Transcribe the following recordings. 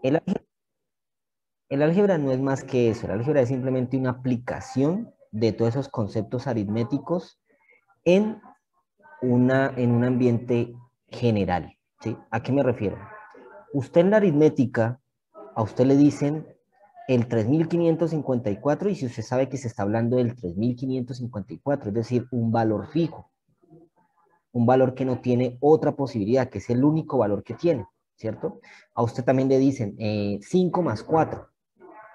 El, el álgebra no es más que eso, el álgebra es simplemente una aplicación de todos esos conceptos aritméticos en, en un ambiente general, ¿sí? ¿A qué me refiero? Usted en la aritmética, a usted le dicen el 3554 y si usted sabe que se está hablando del 3554, es decir, un valor fijo, un valor que no tiene otra posibilidad, que es el único valor que tiene, ¿cierto? A usted también le dicen 5 más 4.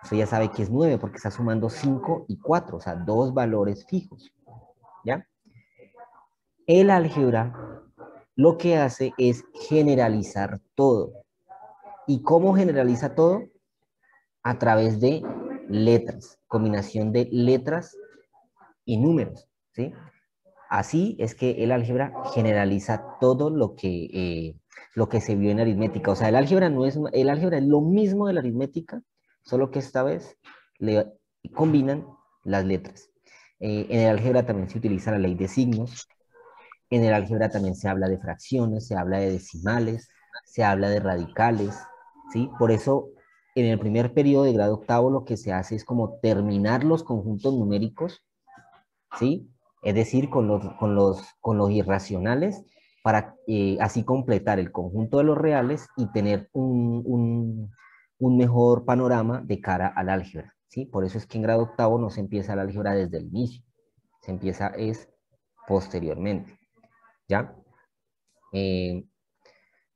Usted ya sabe que es 9 porque está sumando 5 y 4, o sea, dos valores fijos, ¿ya? El álgebra lo que hace es generalizar todo. ¿Y cómo generaliza todo? A través de letras, combinación de letras y números, ¿sí? Así es que el álgebra generaliza todo lo que se vio en aritmética. O sea, el álgebra, no es, el álgebra es lo mismo de la aritmética, solo que esta vez le combinan las letras. En el álgebra también se utiliza la ley de signos. En el álgebra también se habla de fracciones, se habla de decimales, se habla de radicales, ¿sí? Por eso, en el primer periodo de grado octavo lo que se hace es como terminar los conjuntos numéricos, ¿sí? Es decir, con los irracionales, para así completar el conjunto de los reales y tener un mejor panorama de cara al álgebra, ¿sí? Por eso es que en grado octavo no se empieza el álgebra desde el inicio, se empieza es posteriormente, ¿ya? Eh,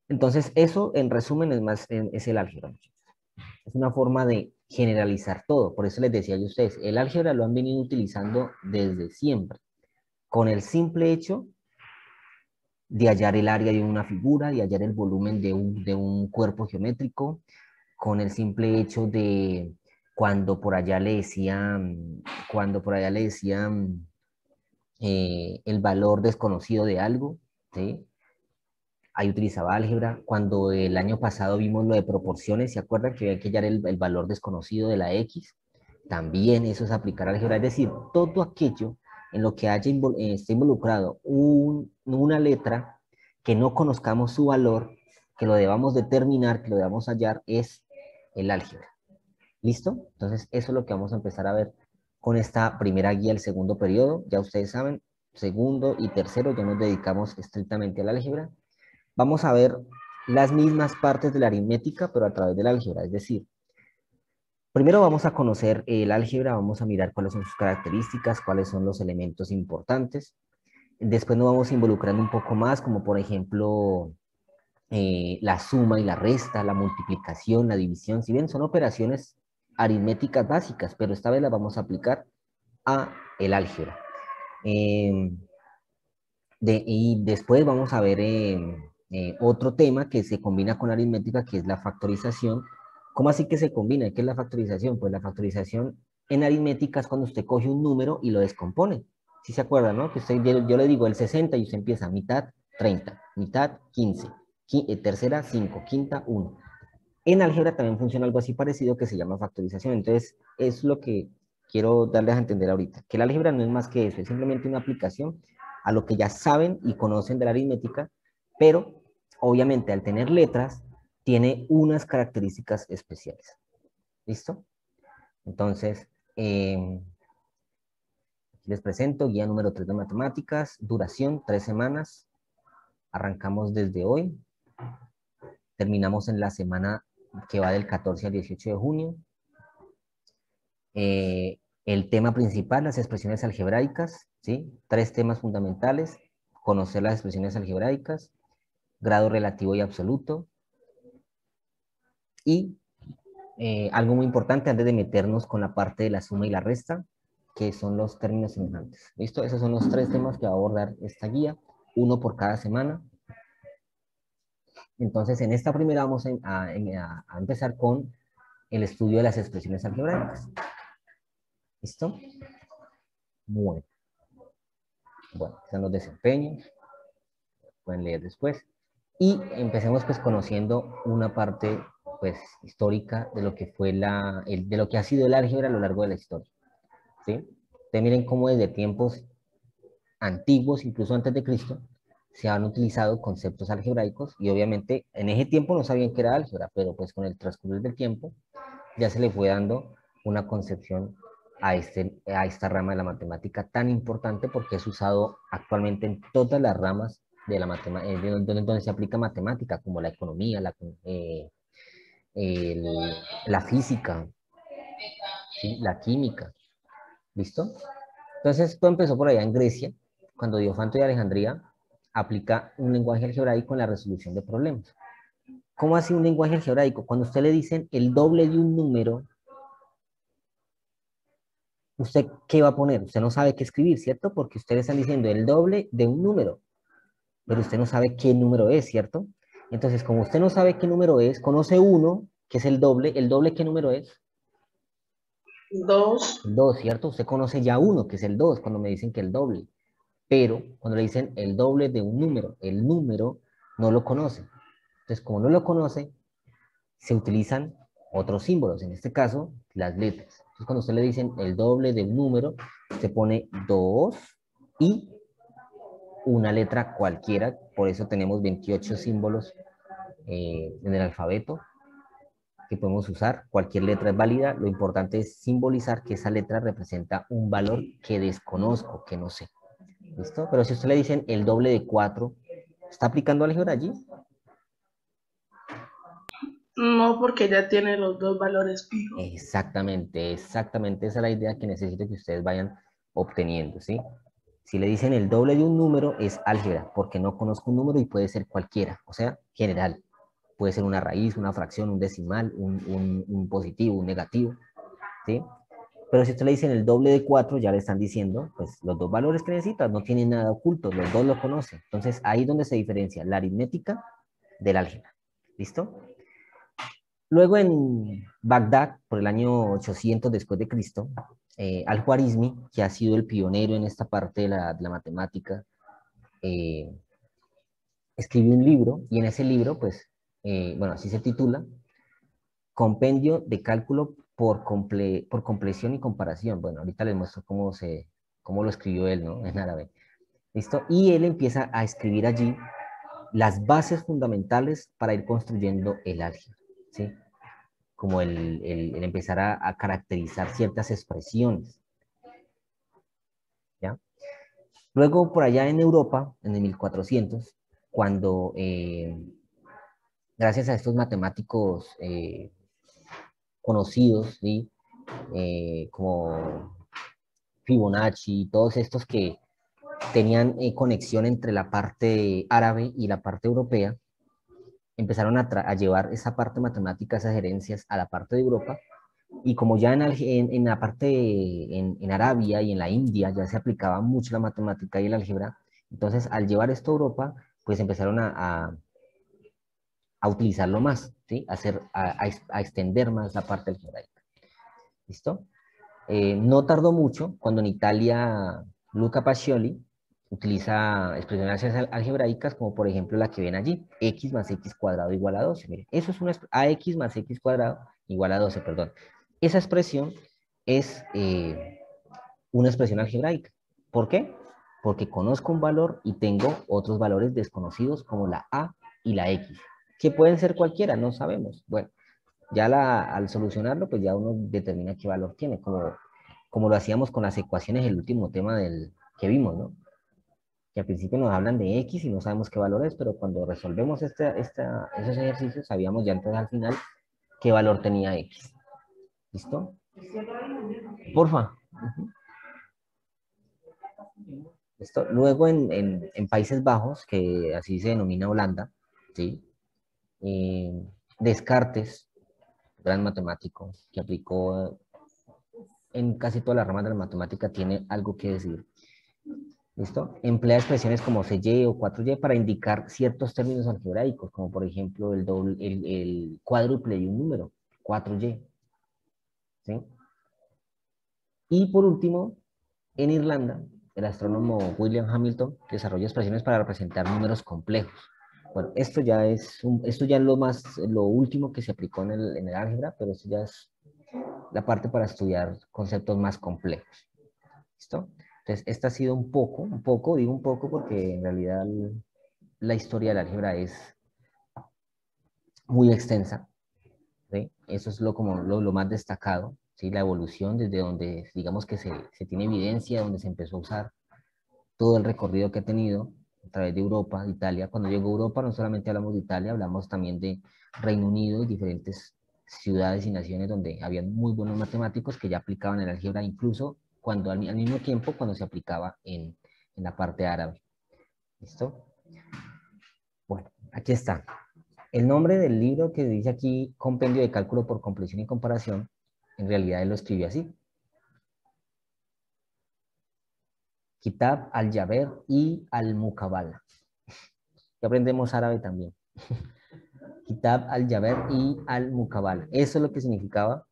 entonces, eso en resumen es más, es el álgebra. Es una forma de generalizar todo. Por eso les decía yo a ustedes, el álgebra lo han venido utilizando desde siempre, con el simple hecho de hallar el área de una figura, de hallar el volumen de un cuerpo geométrico, con el simple hecho de cuando por allá le decían, cuando por allá le decían el valor desconocido de algo, ¿sí? Ahí utilizaba álgebra. Cuando el año pasado vimos lo de proporciones, ¿se acuerdan que había que hallar el valor desconocido de la X? También eso es aplicar álgebra, es decir, todo aquello en lo que esté involucrado una letra que no conozcamos su valor, que lo debamos determinar, que lo debamos hallar, es el álgebra. ¿Listo? Entonces, eso es lo que vamos a empezar a ver con esta primera guía del segundo periodo. Ya ustedes saben, segundo y tercero ya nos dedicamos estrictamente al álgebra. Vamos a ver las mismas partes de la aritmética, pero a través del álgebra. Es decir, primero vamos a conocer el álgebra, vamos a mirar cuáles son sus características, cuáles son los elementos importantes. Después nos vamos involucrando un poco más, como por ejemplo la suma y la resta, la multiplicación, la división. Si bien son operaciones aritméticas básicas, pero esta vez las vamos a aplicar a el álgebra. Eh, y después vamos a ver otro tema que se combina con la aritmética, que es la factorización. ¿Cómo así que se combina? ¿Qué es la factorización? Pues la factorización en aritmética es cuando usted coge un número y lo descompone. Si se acuerda, ¿no? Que usted, yo le digo el 60 y usted empieza mitad 30, mitad 15, tercera 5, quinta 1. En álgebra también funciona algo así parecido que se llama factorización. Entonces, es lo que quiero darles a entender ahorita, que el álgebra no es más que eso, es simplemente una aplicación a lo que ya saben y conocen de la aritmética, pero obviamente al tener letras, tiene unas características especiales. ¿Listo? Entonces, les presento guía número 3 de matemáticas, duración 3 semanas, arrancamos desde hoy, terminamos en la semana que va del 14 al 18 de junio. El tema principal, las expresiones algebraicas, ¿sí? Tres temas fundamentales: conocer las expresiones algebraicas, grado relativo y absoluto, y algo muy importante antes de meternos con la parte de la suma y la resta, que son los términos semejantes. ¿Listo? Esos son los tres temas que va a abordar esta guía, uno por cada semana. Entonces, en esta primera vamos a empezar con el estudio de las expresiones algebraicas. ¿Listo? Bueno, están los desempeños, pueden leer después. Y empecemos pues conociendo una parte pues histórica de lo que fue de lo que ha sido el álgebra a lo largo de la historia, ¿sí? Ustedes miren cómo desde tiempos antiguos, incluso antes de Cristo, se han utilizado conceptos algebraicos y obviamente en ese tiempo no sabían que era álgebra, pero pues con el transcurrir del tiempo ya se le fue dando una concepción a esta rama de la matemática tan importante porque es usado actualmente en todas las ramas de la matemática, donde se aplica matemática, como la economía, la física, ¿sí? La química, ¿listo? Entonces, esto empezó por allá en Grecia, cuando Diofanto de Alejandría aplica un lenguaje algebraico en la resolución de problemas. ¿Cómo hace un lenguaje algebraico? Cuando usted le dicen el doble de un número, ¿usted qué va a poner? Usted no sabe qué escribir, ¿cierto? Porque ustedes están diciendo el doble de un número, pero usted no sabe qué número es, ¿cierto? Entonces, como usted no sabe qué número es, conoce uno, que es el doble ¿qué número es? 2. El 2, ¿cierto? Usted conoce ya uno, que es el 2, cuando me dicen que el doble. Pero cuando le dicen el doble de un número, el número no lo conoce. Entonces, como no lo conoce, se utilizan otros símbolos, en este caso, las letras. Entonces, cuando usted le dicen el doble de un número, se pone 2 y una letra cualquiera, por eso tenemos 28 símbolos en el alfabeto que podemos usar. Cualquier letra es válida, lo importante es simbolizar que esa letra representa un valor que desconozco, que no sé. ¿Listo? Pero si usted le dicen el doble de 4, ¿está aplicando álgebra allí? No, porque ya tiene los dos valores fijos. Exactamente, exactamente esa es la idea que necesito que ustedes vayan obteniendo, ¿sí? Si le dicen el doble de un número es álgebra, porque no conozco un número y puede ser cualquiera, o sea, general. Puede ser una raíz, una fracción, un decimal, un positivo, un negativo, ¿sí? Pero si usted le dicen el doble de 4, ya le están diciendo, pues los dos valores que necesitas no tienen nada oculto, los dos lo conocen. Entonces, ahí es donde se diferencia la aritmética del álgebra. ¿Listo? Luego en Bagdad, por el año 800 después de Cristo, Al-Khwarizmi, que ha sido el pionero en esta parte de la matemática, eh, escribió un libro y en ese libro, pues, bueno, así se titula, Compendio de Cálculo por Compleción y Comparación. Bueno, ahorita les muestro cómo lo escribió él, ¿no? En árabe. ¿Listo? Y él empieza a escribir allí las bases fundamentales para ir construyendo el álgebra, ¿sí? Como el empezar a caracterizar ciertas expresiones, ¿ya? Luego, por allá en Europa, en el 1400, cuando, gracias a estos matemáticos conocidos, ¿sí? Como Fibonacci, todos estos que tenían conexión entre la parte árabe y la parte europea, empezaron a llevar esa parte matemática, esas herencias a la parte de Europa, y como ya en la parte, en Arabia y en la India ya se aplicaba mucho la matemática y el álgebra, entonces al llevar esto a Europa, pues empezaron a utilizarlo más, ¿sí? A extender más la parte algebraica. ¿Listo? No tardó mucho cuando en Italia Luca Pacioli utiliza expresiones algebraicas como por ejemplo la que ven allí, x más x cuadrado igual a 12. Miren, eso es una ax más x cuadrado igual a 12, perdón. Esa expresión es una expresión algebraica. ¿Por qué? Porque conozco un valor y tengo otros valores desconocidos como la a y la x, que pueden ser cualquiera, no sabemos. Bueno, ya al solucionarlo, pues ya uno determina qué valor tiene, como lo hacíamos con las ecuaciones, el último tema que vimos, ¿no? Que al principio nos hablan de X y no sabemos qué valor es, pero cuando resolvemos esos ejercicios, sabíamos ya entonces al final qué valor tenía X. ¿Listo? Porfa. Ujú. ¿Listo? Luego en Países Bajos, que así se denomina Holanda, ¿sí? Eh, Descartes, gran matemático, que aplicó en casi todas las ramas de la matemática, tiene algo que decir. ¿Listo? Emplea expresiones como CY o 4Y para indicar ciertos términos algebraicos, como por ejemplo el cuádruple de un número, 4Y. ¿Sí? Y por último, en Irlanda, el astrónomo William Hamilton desarrolla expresiones para representar números complejos. Bueno, esto ya es lo último que se aplicó en el álgebra, pero esto ya es la parte para estudiar conceptos más complejos. ¿Listo? Entonces, esta ha sido digo un poco porque en realidad la historia del álgebra es muy extensa, ¿sí? Eso es como lo más destacado, ¿sí? La evolución desde donde, digamos que se tiene evidencia, donde se empezó a usar todo el recorrido que ha tenido a través de Europa, de Italia. Cuando llegó a Europa no solamente hablamos de Italia, hablamos también de Reino Unido y diferentes ciudades y naciones donde había muy buenos matemáticos que ya aplicaban el álgebra, incluso cuando al mismo tiempo cuando se aplicaba en la parte árabe. ¿Listo? Bueno, aquí está. El nombre del libro que dice aquí, Compendio de Cálculo por Compleción y Comparación, en realidad él lo escribió así. Kitab al-Jaber y al-Mukabala. Ya aprendemos árabe también. Kitab al-Jaber y al-Mukabala. Eso es lo que significaba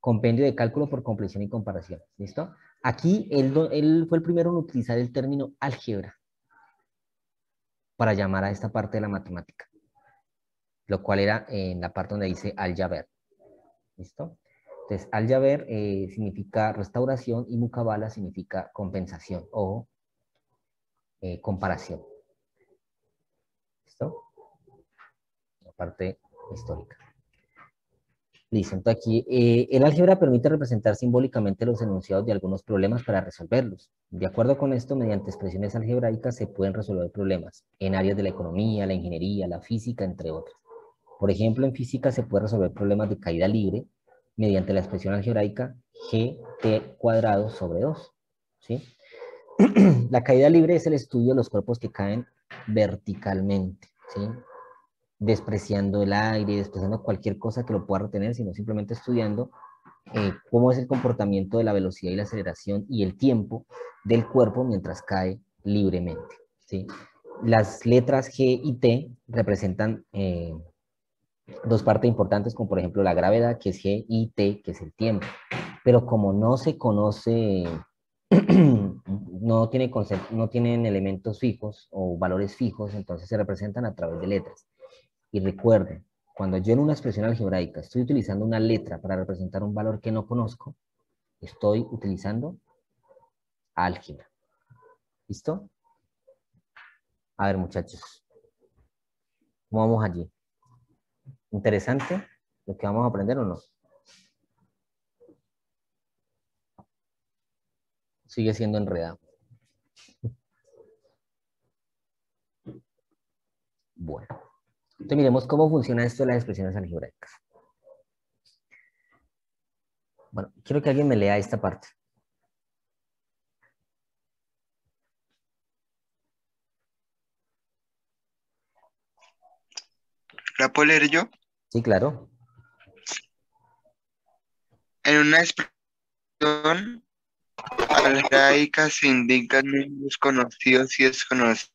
compendio de cálculo por compleción y comparación. ¿Listo? Aquí él fue el primero en utilizar el término álgebra para llamar a esta parte de la matemática, lo cual era en la parte donde dice al-Jaber. ¿Listo? Entonces, al-Jaber significa restauración y Mukabala significa compensación o comparación. ¿Listo? La parte histórica. Listo, entonces aquí el álgebra permite representar simbólicamente los enunciados de algunos problemas para resolverlos. De acuerdo con esto, mediante expresiones algebraicas se pueden resolver problemas en áreas de la economía, la ingeniería, la física, entre otros. Por ejemplo, en física se puede resolver problemas de caída libre mediante la expresión algebraica gt cuadrado sobre 2. ¿Sí? La caída libre es el estudio de los cuerpos que caen verticalmente, ¿sí? Despreciando el aire, despreciando cualquier cosa que lo pueda retener, sino simplemente estudiando cómo es el comportamiento de la velocidad y la aceleración y el tiempo del cuerpo mientras cae libremente, ¿sí? Las letras G y T representan dos partes importantes, como por ejemplo la gravedad, que es G, y T, que es el tiempo. Pero como no se conoce, no tienen elementos fijos o valores fijos, entonces se representan a través de letras. Y recuerden, cuando yo en una expresión algebraica estoy utilizando una letra para representar un valor que no conozco, estoy utilizando álgebra. ¿Listo? A ver, muchachos, ¿cómo vamos allí? ¿Interesante lo que vamos a aprender o no? Sigue siendo enredado. Bueno, entonces miremos cómo funciona esto de las expresiones algebraicas. Bueno, quiero que alguien me lea esta parte. ¿La puedo leer yo? Sí, claro. En una expresión algebraica se indican números conocidos y desconocidos.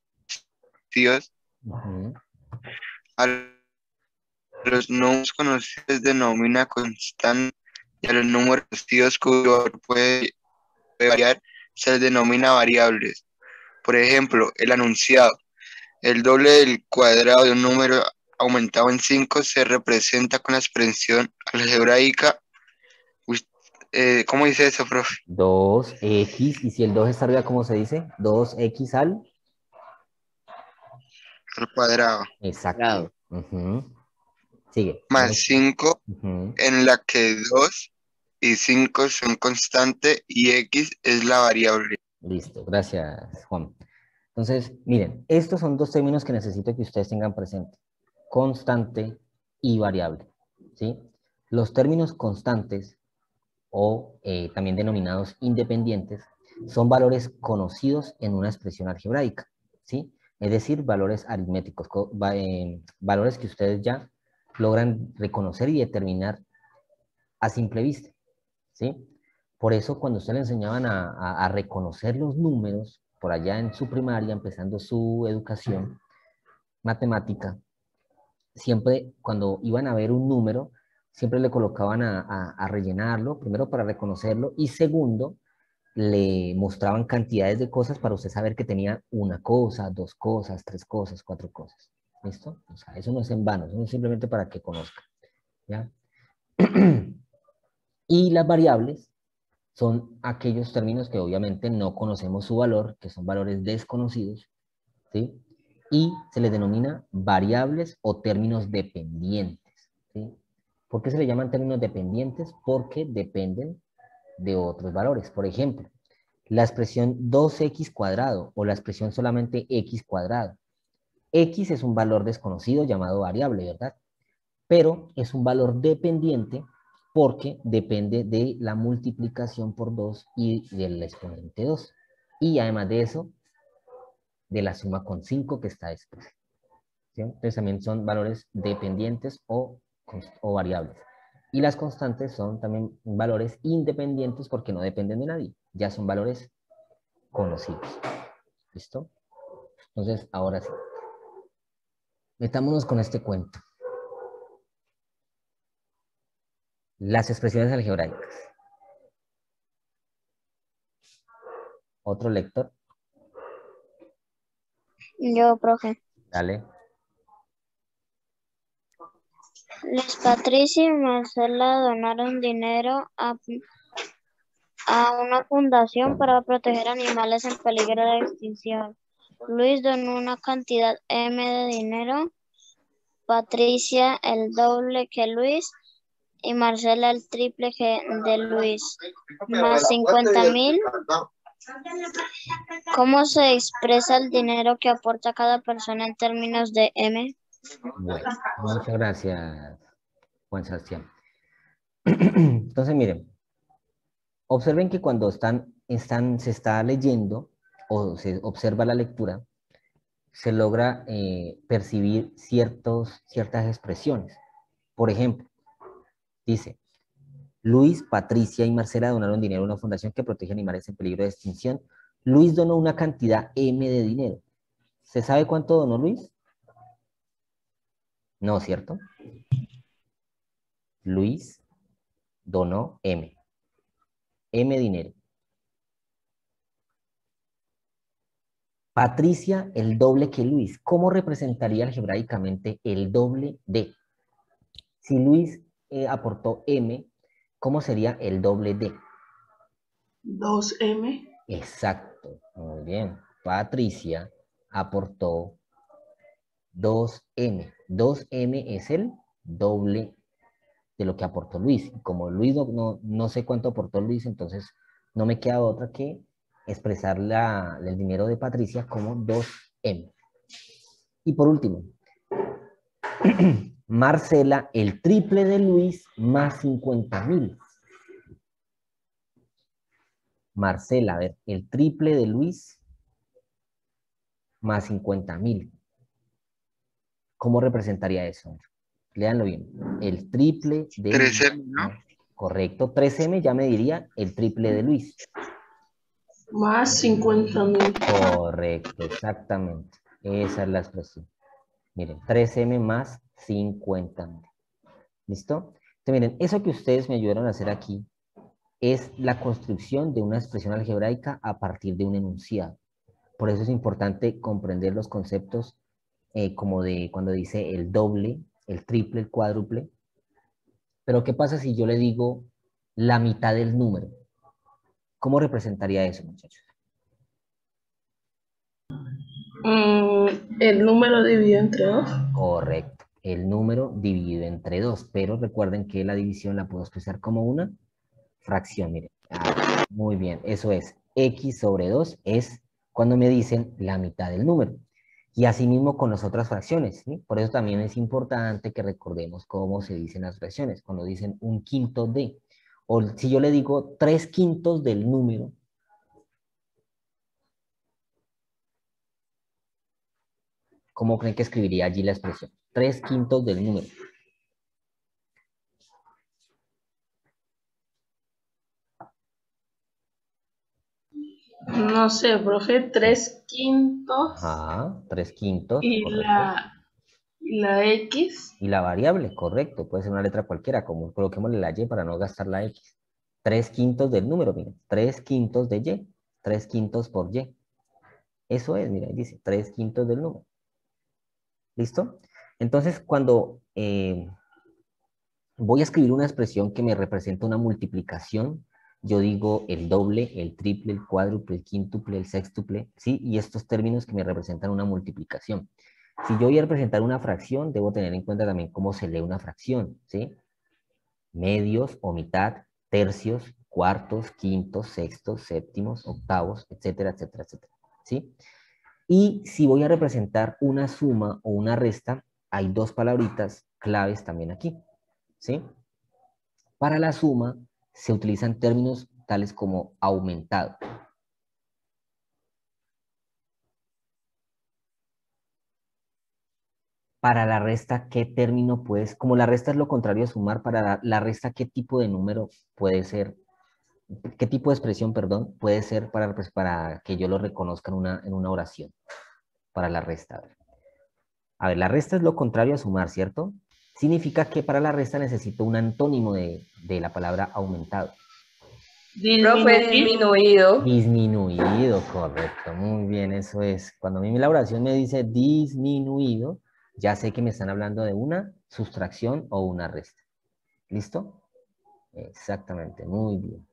Uh-huh. A los números conocidos se denomina constante y a los números conocidos cuyo valor puede variar se les denomina variables. Por ejemplo, el enunciado. El doble del cuadrado de un número aumentado en 5 se representa con la expresión algebraica. ¿Cómo dice eso, profe? 2x, y si el 2 está arriba, ¿cómo se dice? 2x al... Al cuadrado. Exacto. Uh-huh. Sigue. Más 5, Uh-huh. en la que 2 y 5 son constante y x es la variable. Listo, gracias, Juan. Entonces, miren, estos son dos términos que necesito que ustedes tengan presente. Constante y variable, ¿sí? Los términos constantes o también denominados independientes son valores conocidos en una expresión algebraica, ¿sí? Es decir, valores aritméticos, valores que ustedes ya logran reconocer y determinar a simple vista, ¿sí? Por eso cuando usted le enseñaban a reconocer los números, por allá en su primaria, empezando su educación matemática, siempre cuando iban a ver un número, siempre le colocaban a rellenarlo, primero para reconocerlo, y segundo, le mostraban cantidades de cosas para usted saber que tenía una cosa, dos cosas, tres cosas, cuatro cosas. ¿Listo? O sea, eso no es en vano, eso es simplemente para que conozca. ¿Ya? Y las variables son aquellos términos que obviamente no conocemos su valor, que son valores desconocidos, ¿sí? Y se les denomina variables o términos dependientes, ¿sí? ¿Por qué se le llaman términos dependientes? Porque dependen de otros valores. Por ejemplo, la expresión 2x cuadrado o la expresión solamente x cuadrado. X es un valor desconocido llamado variable, ¿verdad? Pero es un valor dependiente porque depende de la multiplicación por 2 y del exponente 2. Y además de eso, de la suma con 5 que está después. ¿Sí? Entonces también son valores dependientes o variables. Y las constantes son también valores independientes porque no dependen de nadie. Ya son valores conocidos. ¿Listo? Entonces, ahora sí. Metámonos con este cuento. Las expresiones algebraicas. Otro lector. Yo, profe. Dale. Luis Patricia y Marcela donaron dinero a una fundación para proteger animales en peligro de extinción. Luis donó una cantidad M de dinero, Patricia el doble que Luis y Marcela el triple que de Luis, más 50.000. ¿Cómo se expresa el dinero que aporta cada persona en términos de M? Bueno, muchas gracias, Juan Sebastián. Entonces, miren, observen que cuando se está leyendo o se observa la lectura, se logra percibir ciertas expresiones. Por ejemplo, dice, Luis, Patricia y Marcela donaron dinero a una fundación que protege animales en peligro de extinción. Luis donó una cantidad M de dinero. ¿Se sabe cuánto donó Luis? No, ¿cierto? Luis donó M. M dinero. Patricia, el doble que Luis. ¿Cómo representaría algebraicamente el doble de? Si Luis aportó M, ¿cómo sería el doble de? 2M. Exacto, muy bien. Patricia aportó 2M. 2M es el doble de lo que aportó Luis. Como Luis no sé cuánto aportó Luis, entonces no me queda otra que expresar el dinero de Patricia como 2M. Y por último, Marcela, el triple de Luis más 50.000. Marcela, a ver, el triple de Luis más 50.000. ¿Cómo representaría eso? Léanlo bien. El triple de 3M, ¿no? Correcto. 3M ya me diría el triple de Luis. Más 50.000. Correcto, exactamente. Esa es la expresión. Miren, 3M más 50.000. ¿Listo? Entonces, miren, eso que ustedes me ayudaron a hacer aquí es la construcción de una expresión algebraica a partir de un enunciado. Por eso es importante comprender los conceptos como de cuando dice el doble, el triple, el cuádruple. Pero ¿qué pasa si yo le digo la mitad del número? ¿Cómo representaría eso, muchachos? El número dividido entre 2. Correcto. El número dividido entre 2. Pero recuerden que la división la puedo expresar como una fracción. Miren. Muy bien. Eso es. X sobre 2 es cuando me dicen la mitad del número. Y asimismo con las otras fracciones. ¿Sí? Por eso también es importante que recordemos cómo se dicen las fracciones. Cuando dicen un quinto de. O si yo le digo 3/5 del número. ¿Cómo creen que escribiría allí la expresión? 3/5 del número. No sé, profe, 3/5. Ajá, 3/5, Y correcto. la X. Y la variable, correcto. Puede ser una letra cualquiera, como coloquémosle la Y para no gastar la X. 3/5 del número, miren. 3/5 de Y. 3/5 por Y. Eso es, mira, dice 3/5 del número. ¿Listo? Entonces, cuando voy a escribir una expresión que me representa una multiplicación, yo digo el doble, el triple, el cuádruple, el quíntuple, el sextuple, ¿sí? Y estos términos que me representan una multiplicación. Si yo voy a representar una fracción, debo tener en cuenta también cómo se lee una fracción, ¿sí? Medios o mitad, tercios, cuartos, quintos, sextos, séptimos, octavos, etcétera, etcétera, etcétera, ¿sí? Y si voy a representar una suma o una resta, hay dos palabritas claves también aquí, ¿sí? Para la suma se utilizan términos tales como aumentado. Para la resta, ¿qué término puedes? Como la resta es lo contrario a sumar, para la resta, ¿qué tipo de número puede ser? ¿Qué tipo de expresión, perdón, puede ser para, pues, para que yo lo reconozca en una oración? Para la resta. A ver, la resta es lo contrario a sumar, ¿cierto? Significa que para la resta necesito un antónimo de la palabra aumentado. Profe, disminuido. Disminuido, correcto, muy bien, eso es. Cuando a mí la oración me dice disminuido, ya sé que me están hablando de una sustracción o una resta. ¿Listo? Exactamente, muy bien.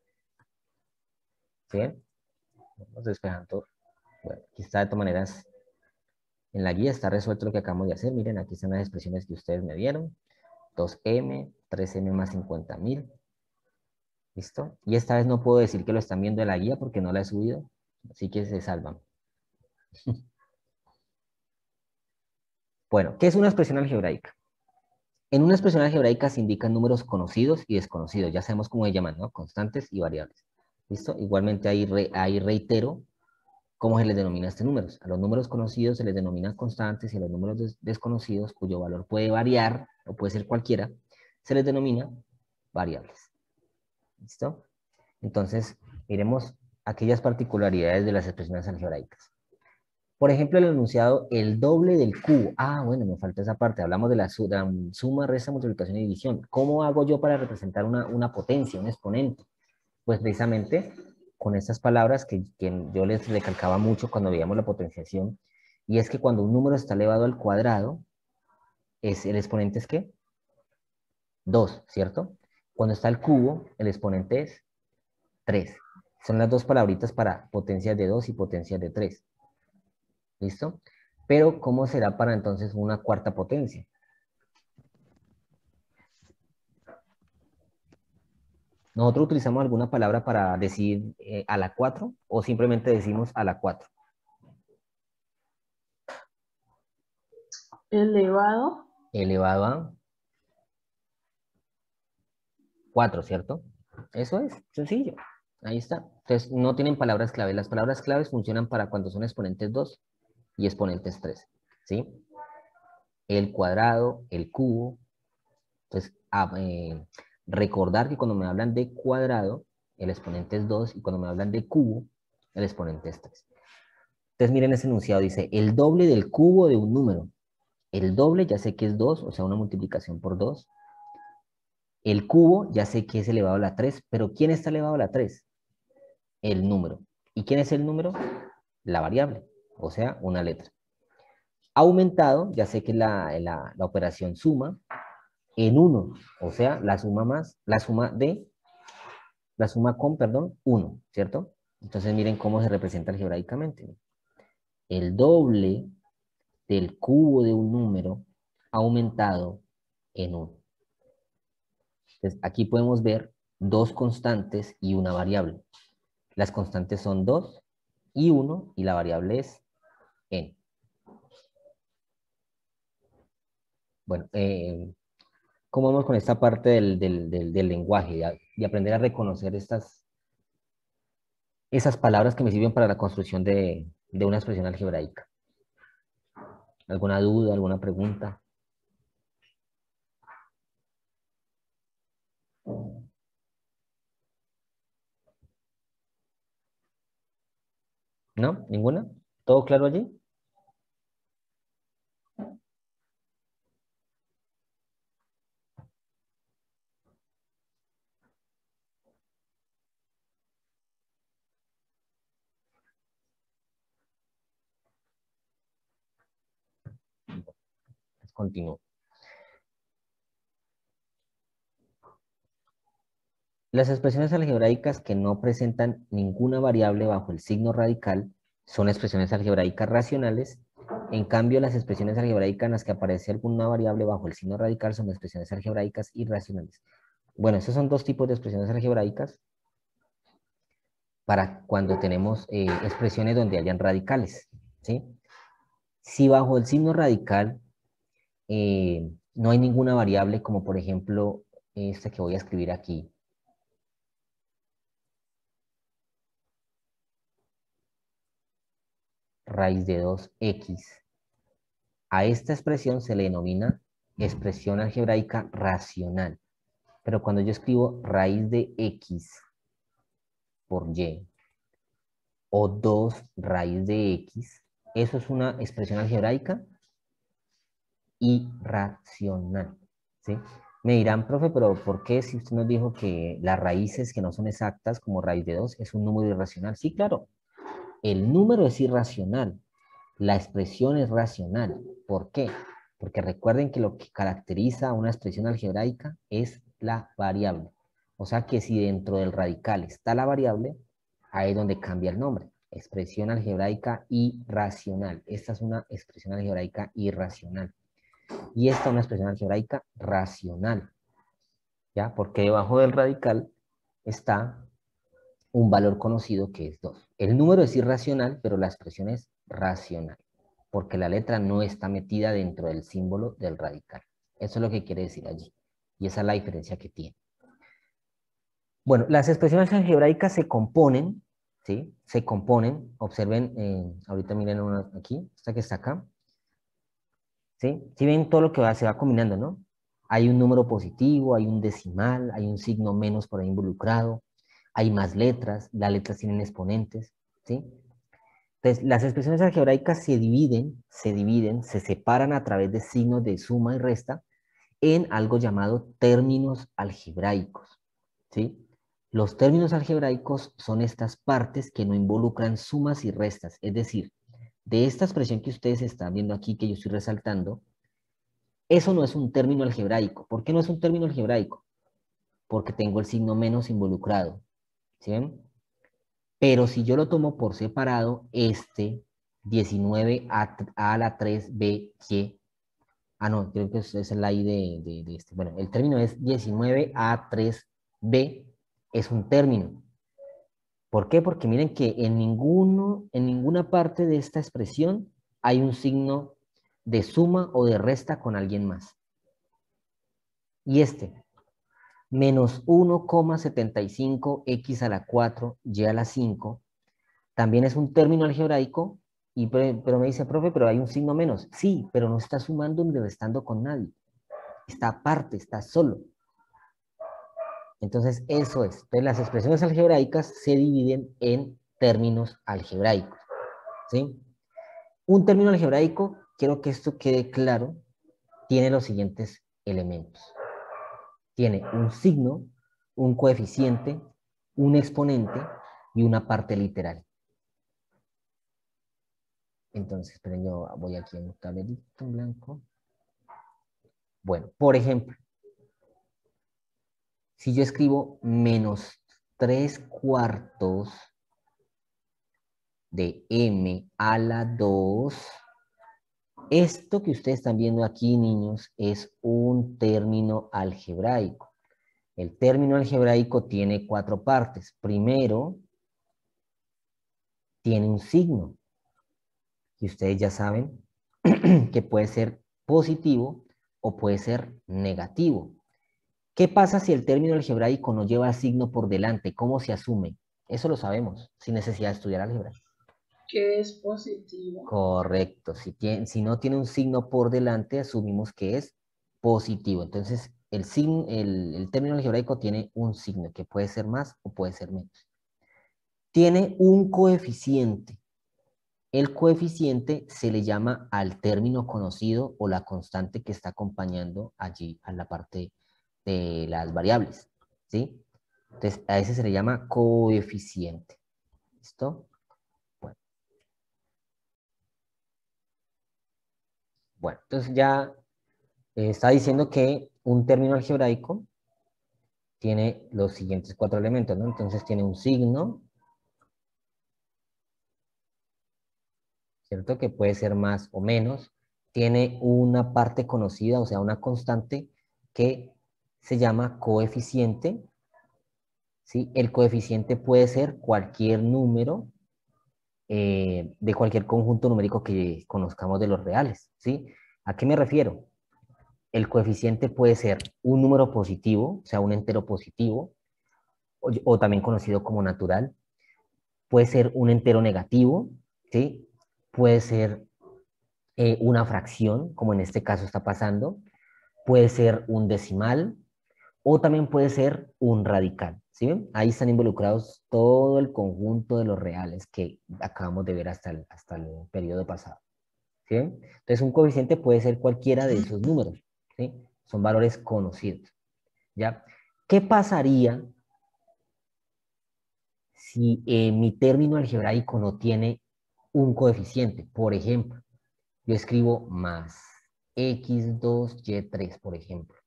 ¿Sí? Vamos despejando. Bueno, aquí está de todas maneras, en la guía está resuelto lo que acabamos de hacer. Miren, aquí están las expresiones que ustedes me dieron. 2M, 3M más 50.000. ¿Listo? Y esta vez no puedo decir que lo están viendo en la guía porque no la he subido, así que se salvan. Bueno, ¿qué es una expresión algebraica? En una expresión algebraica se indican números conocidos y desconocidos. Ya sabemos cómo se llaman, ¿no? Constantes y variables. ¿Listo? Igualmente ahí reitero cómo se les denomina a estos números. A los números conocidos se les denomina constantes y a los números desconocidos, cuyo valor puede variar o puede ser cualquiera, se les denomina variables. ¿Listo? Entonces, miremos aquellas particularidades de las expresiones algebraicas. Por ejemplo, el enunciado el doble del cubo. Ah, bueno, me falta esa parte. Hablamos de la suma, resta, multiplicación y división. ¿Cómo hago yo para representar una potencia, un exponente? Pues precisamente con estas palabras que yo les recalcaba mucho cuando veíamos la potenciación, y es que cuando un número está elevado al cuadrado, el exponente es ¿qué? 2, ¿cierto? Cuando está al cubo, el exponente es 3. Son las dos palabritas para potencias de 2 y potencias de 3. ¿Listo? Pero, ¿cómo será para entonces una cuarta potencia? ¿Nosotros utilizamos alguna palabra para decir a la 4 o simplemente decimos a la 4? Elevado. Elevado a 4, ¿cierto? Eso es, sencillo. Ahí está. Entonces, no tienen palabras clave. Las palabras claves funcionan para cuando son exponentes 2 y exponentes 3, ¿sí? El cuadrado, el cubo. Entonces, recordar que cuando me hablan de cuadrado, el exponente es 2 y cuando me hablan de cubo, el exponente es 3. Entonces, miren ese enunciado, dice, el doble del cubo de un número. El doble ya sé que es 2, o sea, una multiplicación por 2. El cubo ya sé que es elevado a la 3, pero ¿quién está elevado a la 3? El número. ¿Y quién es el número? La variable, o sea, una letra. Aumentado, ya sé que es la operación suma en 1, o sea, la suma con, perdón, 1, ¿cierto? Entonces miren cómo se representa algebraicamente. El doble del cubo de un número aumentado en 1. Entonces aquí podemos ver dos constantes y una variable. Las constantes son 2 y 1 y la variable es n. Bueno, ¿cómo vamos con esta parte del lenguaje? De aprender a reconocer esas palabras que me sirven para la construcción de una expresión algebraica. ¿Alguna duda, alguna pregunta? ¿No? ¿Ninguna? ¿Todo claro allí? Pues continúo. Las expresiones algebraicas que no presentan ninguna variable bajo el signo radical son expresiones algebraicas racionales. En cambio, las expresiones algebraicas en las que aparece alguna variable bajo el signo radical son expresiones algebraicas irracionales. Bueno, esos son dos tipos de expresiones algebraicas para cuando tenemos expresiones donde hayan radicales, ¿sí? Si bajo el signo radical no hay ninguna variable, como por ejemplo esta que voy a escribir aquí, raíz de 2x. A esta expresión se le denomina expresión algebraica racional. Pero cuando yo escribo raíz de x por y o 2 raíz de x, eso es una expresión algebraica irracional, ¿sí? Me dirán, profe, pero ¿por qué si usted nos dijo que las raíces que no son exactas, como raíz de 2, es un número irracional? Sí, claro, el número es irracional, la expresión es racional. ¿Por qué? Porque recuerden que lo que caracteriza a una expresión algebraica es la variable. O sea que si dentro del radical está la variable, ahí es donde cambia el nombre. Expresión algebraica irracional. Esta es una expresión algebraica irracional. Y esta es una expresión algebraica racional. ¿Ya? Porque debajo del radical está un valor conocido que es 2. El número es irracional, pero la expresión es racional, porque la letra no está metida dentro del símbolo del radical. Eso es lo que quiere decir allí. Y esa es la diferencia que tiene. Bueno, las expresiones algebraicas se componen, ¿sí? Se componen, observen, ahorita miren una aquí, esta que está acá, ¿sí? ¿Sí ven todo lo que se va combinando, no? Hay un número positivo, hay un decimal, hay un signo menos por ahí involucrado, hay más letras, las letras tienen exponentes, ¿sí? Entonces, las expresiones algebraicas se dividen, se separan a través de signos de suma y resta en algo llamado términos algebraicos, ¿sí? Los términos algebraicos son estas partes que no involucran sumas y restas, es decir, de esta expresión que ustedes están viendo aquí, que yo estoy resaltando, eso no es un término algebraico. ¿Por qué no es un término algebraico? Porque tengo el signo menos involucrado, ¿sí ven? Pero si yo lo tomo por separado, este 19a a la 3b, y, no, creo que es la i de este. Bueno, el término es 19a3b, es un término. ¿Por qué? Porque miren que en ninguna parte de esta expresión hay un signo de suma o de resta con alguien más. Y este, menos 1,75x a la 4, y a la 5, también es un término algebraico, pero me dice, profe, pero hay un signo menos. Sí, pero no está sumando ni restando con nadie. Está aparte, está solo. Entonces, eso es. Entonces, las expresiones algebraicas se dividen en términos algebraicos, ¿sí? Un término algebraico, quiero que esto quede claro, tiene los siguientes elementos. Tiene un signo, un coeficiente, un exponente y una parte literal. Entonces, esperen, yo voy aquí en un tablerito en blanco. Bueno, por ejemplo, si yo escribo menos 3/4 de m a la 2, esto que ustedes están viendo aquí, niños, es un término algebraico. El término algebraico tiene 4 partes. Primero, tiene un signo, y ustedes ya saben que puede ser positivo o puede ser negativo. ¿Qué pasa si el término algebraico no lleva signo por delante? ¿Cómo se asume? Eso lo sabemos, sin necesidad de estudiar álgebra. Que es positivo. Correcto. Si no tiene un signo por delante, asumimos que es positivo. Entonces, el término algebraico tiene un signo, que puede ser más o puede ser menos. Tiene un coeficiente. El coeficiente se le llama al término conocido o la constante que está acompañando allí a la parte de las variables, ¿sí? Entonces, a ese se le llama coeficiente. ¿Listo? Bueno, entonces ya está diciendo que un término algebraico tiene los siguientes 4 elementos, ¿no? Entonces tiene un signo, ¿cierto? Que puede ser más o menos. Tiene una parte conocida, o sea, una constante que se llama coeficiente, ¿sí? El coeficiente puede ser cualquier número de cualquier conjunto numérico que conozcamos de los reales, ¿sí? ¿A qué me refiero? El coeficiente puede ser un número positivo, o sea, un entero positivo, o también conocido como natural. Puede ser un entero negativo, ¿sí? Puede ser una fracción, como en este caso está pasando. Puede ser un decimal, o también puede ser un radical, ¿sí ven? Ahí están involucrados todo el conjunto de los reales que acabamos de ver hasta el periodo pasado, ¿sí ven? Entonces un coeficiente puede ser cualquiera de esos números, ¿sí? Son valores conocidos, ¿ya? ¿Qué pasaría si mi término algebraico no tiene un coeficiente? Por ejemplo, yo escribo más x2y3, por ejemplo.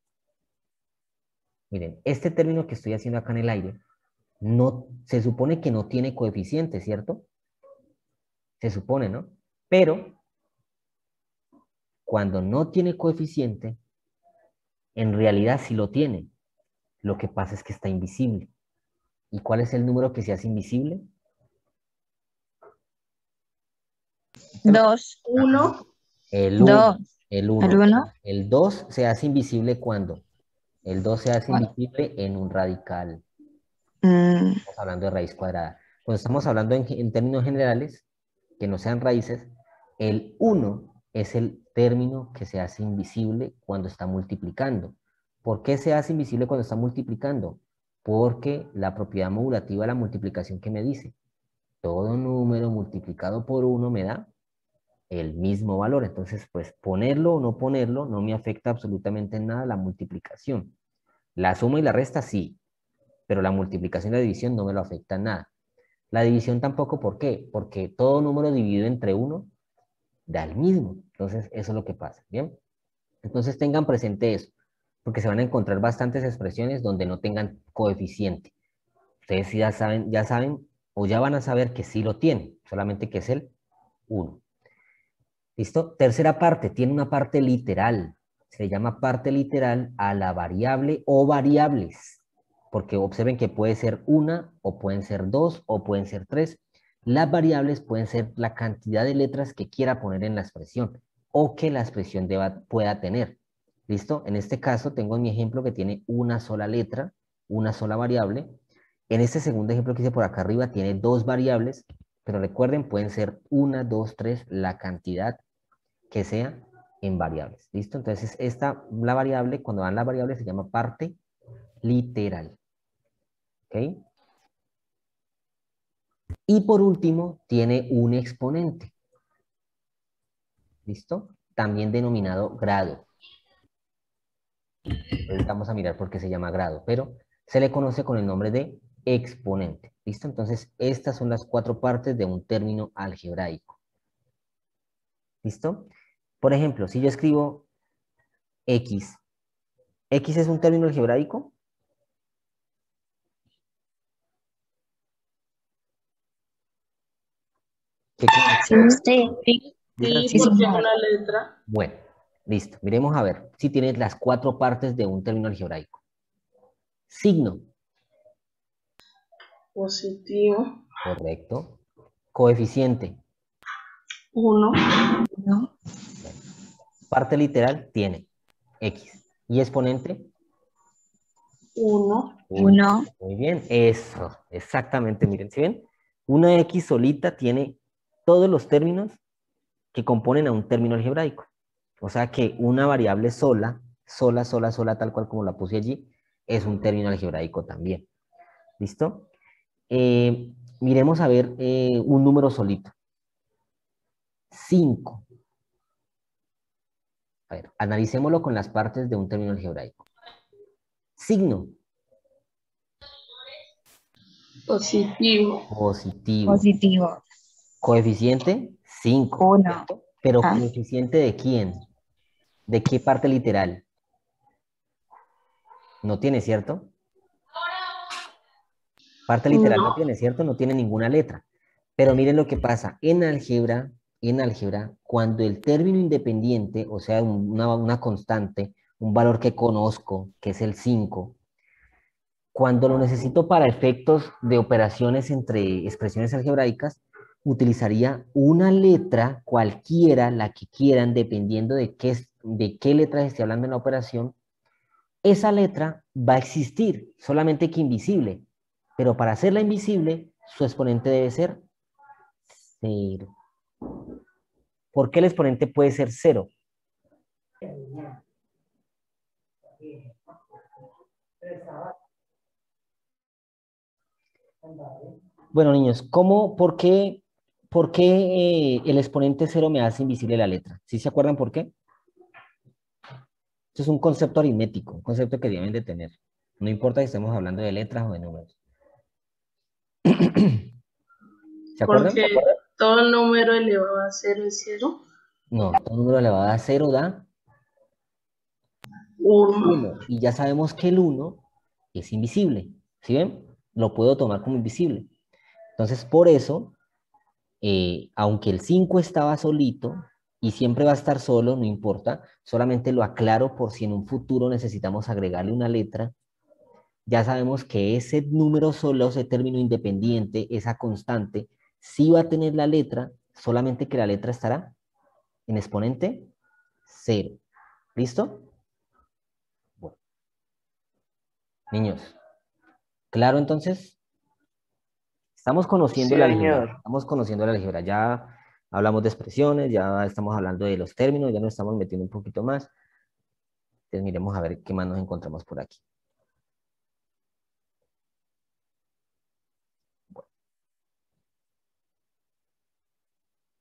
Miren, este término que estoy haciendo acá en el aire, no, se supone que no tiene coeficiente, ¿cierto? Se supone, ¿no? Pero cuando no tiene coeficiente, en realidad sí lo tiene. Lo que pasa es que está invisible. ¿Y cuál es el número que se hace invisible? 2. 1, El 1. 2. El El 1. 1. El 2 se hace invisible cuando el 2 se hace invisible en un radical. Estamos hablando de raíz cuadrada. Cuando estamos hablando en términos generales, que no sean raíces, el 1 es el término que se hace invisible cuando está multiplicando. ¿Por qué se hace invisible cuando está multiplicando? Porque la propiedad modulativa de la multiplicación que me dice, todo número multiplicado por 1 me da el mismo valor. Entonces, pues ponerlo o no ponerlo no me afecta absolutamente en nada la multiplicación. La suma y la resta sí, pero la multiplicación y la división no me lo afecta en nada. La división tampoco, ¿por qué? Porque todo número dividido entre 1 da el mismo. Entonces, eso es lo que pasa, ¿bien? Entonces, tengan presente eso, porque se van a encontrar bastantes expresiones donde no tengan coeficiente. Ustedes ya saben o ya van a saber que sí lo tienen, solamente que es el 1. ¿Listo? Tercera parte, tiene una parte literal. Se llama parte literal a la variable o variables, porque observen que puede ser una, o pueden ser dos, o pueden ser tres. Las variables pueden ser la cantidad de letras que quiera poner en la expresión, o que la expresión pueda tener. ¿Listo? En este caso tengo en mi ejemplo que tiene una sola letra, una sola variable. En este segundo ejemplo que hice por acá arriba tiene dos variables, pero recuerden, pueden ser una, dos, tres, la cantidad que sea en variables. ¿Listo? Entonces, la variable, cuando van las variables, se llama parte literal. ¿Ok? Y por último, tiene un exponente. ¿Listo? También denominado grado. Entonces, vamos a mirar por qué se llama grado, pero se le conoce con el nombre de exponente. ¿Listo? Entonces, estas son las 4 partes de un término algebraico. ¿Listo? Por ejemplo, si yo escribo X, ¿X es un término algebraico? ¿Qué creen? Sí. sí, Sí, porque es señor. una letra. Bueno, listo. Miremos a ver si tienes las 4 partes de un término algebraico. Signo, Positivo, correcto. Coeficiente, 1, ¿No? bueno. Parte literal tiene X. Y exponente, 1, 1. 1. Muy bien, eso, exactamente. Miren, ¿sí ven? Una X solita tiene todos los términos que componen a un término algebraico. O sea que una variable sola, tal cual como la puse allí, es un término algebraico también. ¿Listo? Miremos a ver un número solito. 5. A ver, analicémoslo con las partes de un término algebraico. Signo, positivo, positivo. Positivo. Coeficiente, 5. 1. Pero Ah, ¿coeficiente de quién? ¿De qué parte literal? No tiene, ¿cierto? Parte literal no No. tiene, ¿cierto? No tiene ninguna letra. Pero miren lo que pasa. En álgebra, cuando el término independiente, o sea, una constante, un valor que conozco, que es el 5, cuando lo necesito para efectos de operaciones entre expresiones algebraicas, utilizaría una letra cualquiera, la que quieran, dependiendo de qué letra esté hablando en la operación. Esa letra va a existir, solamente que invisible. Pero para hacerla invisible, su exponente debe ser 0. ¿Por qué el exponente puede ser 0? Bueno, niños, por qué el exponente 0 me hace invisible la letra? ¿Sí se acuerdan por qué? Esto es un concepto aritmético, un concepto que deben de tener. No importa si estamos hablando de letras o de números. ¿Se acuerdan? Porque todo número elevado a 0 es 0. No, todo número elevado a 0 da 1. 1. Y ya sabemos que el 1 es invisible. ¿Sí ven? Lo puedo tomar como invisible. Entonces, por eso, aunque el 5 estaba solito, y siempre va a estar solo, no importa, solamente lo aclaro por si en un futuro necesitamos agregarle una letra, ya sabemos que ese número solo, ese término independiente, esa constante, sí va a tener la letra, solamente que la letra estará en exponente 0. ¿Listo? Bueno. Niños, ¿claro entonces? Estamos conociendo Sí, la álgebra, señor. ya hablamos de expresiones, ya estamos hablando de los términos, ya nos estamos metiendo un poquito más. Entonces miremos a ver qué más nos encontramos por aquí.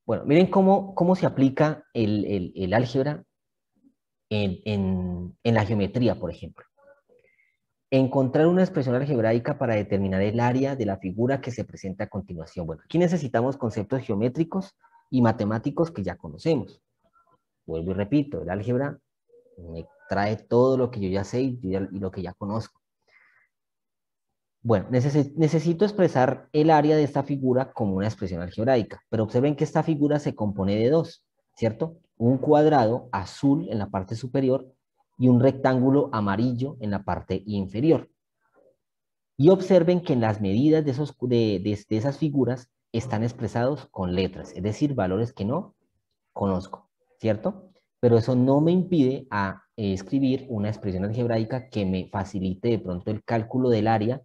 Bueno, miren cómo se aplica el álgebra en la geometría, por ejemplo. Encontrar una expresión algebraica para determinar el área de la figura que se presenta a continuación. Bueno, aquí necesitamos conceptos geométricos y matemáticos que ya conocemos. Vuelvo y repito, el álgebra me trae todo lo que yo ya sé y lo que ya conozco. Bueno, necesito expresar el área de esta figura como una expresión algebraica, pero observen que esta figura se compone de dos, ¿cierto? Un cuadrado azul en la parte superior y un rectángulo amarillo en la parte inferior. Y observen que en las medidas de esas figuras están expresados con letras, es decir, valores que no conozco, ¿cierto? Pero eso no me impide escribir una expresión algebraica que me facilite de pronto el cálculo del área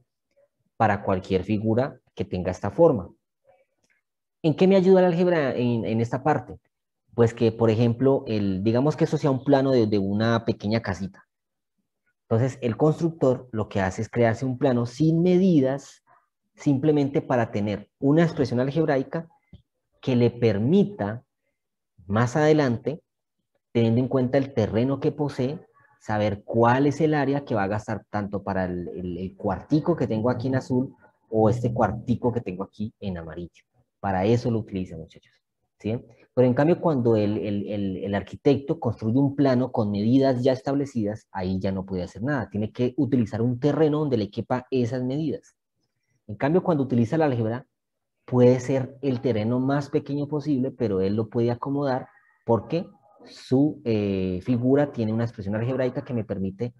para cualquier figura que tenga esta forma. ¿En qué me ayuda el álgebra en esta parte? Pues que, por ejemplo, digamos que eso sea un plano de una pequeña casita. Entonces, el constructor lo que hace es crearse un plano sin medidas, simplemente para tener una expresión algebraica que le permita, más adelante, teniendo en cuenta el terreno que posee, saber cuál es el área que va a gastar tanto para el cuartico que tengo aquí en azul o este cuartico que tengo aquí en amarillo. Para eso lo utiliza, muchachos. ¿Sí? Pero en cambio, cuando el arquitecto construye un plano con medidas ya establecidas, ahí ya no puede hacer nada. Tiene que utilizar un terreno donde le quepa esas medidas. En cambio, cuando utiliza la álgebra, puede ser el terreno más pequeño posible, pero él lo puede acomodar porque su figura tiene una expresión algebraica que me permite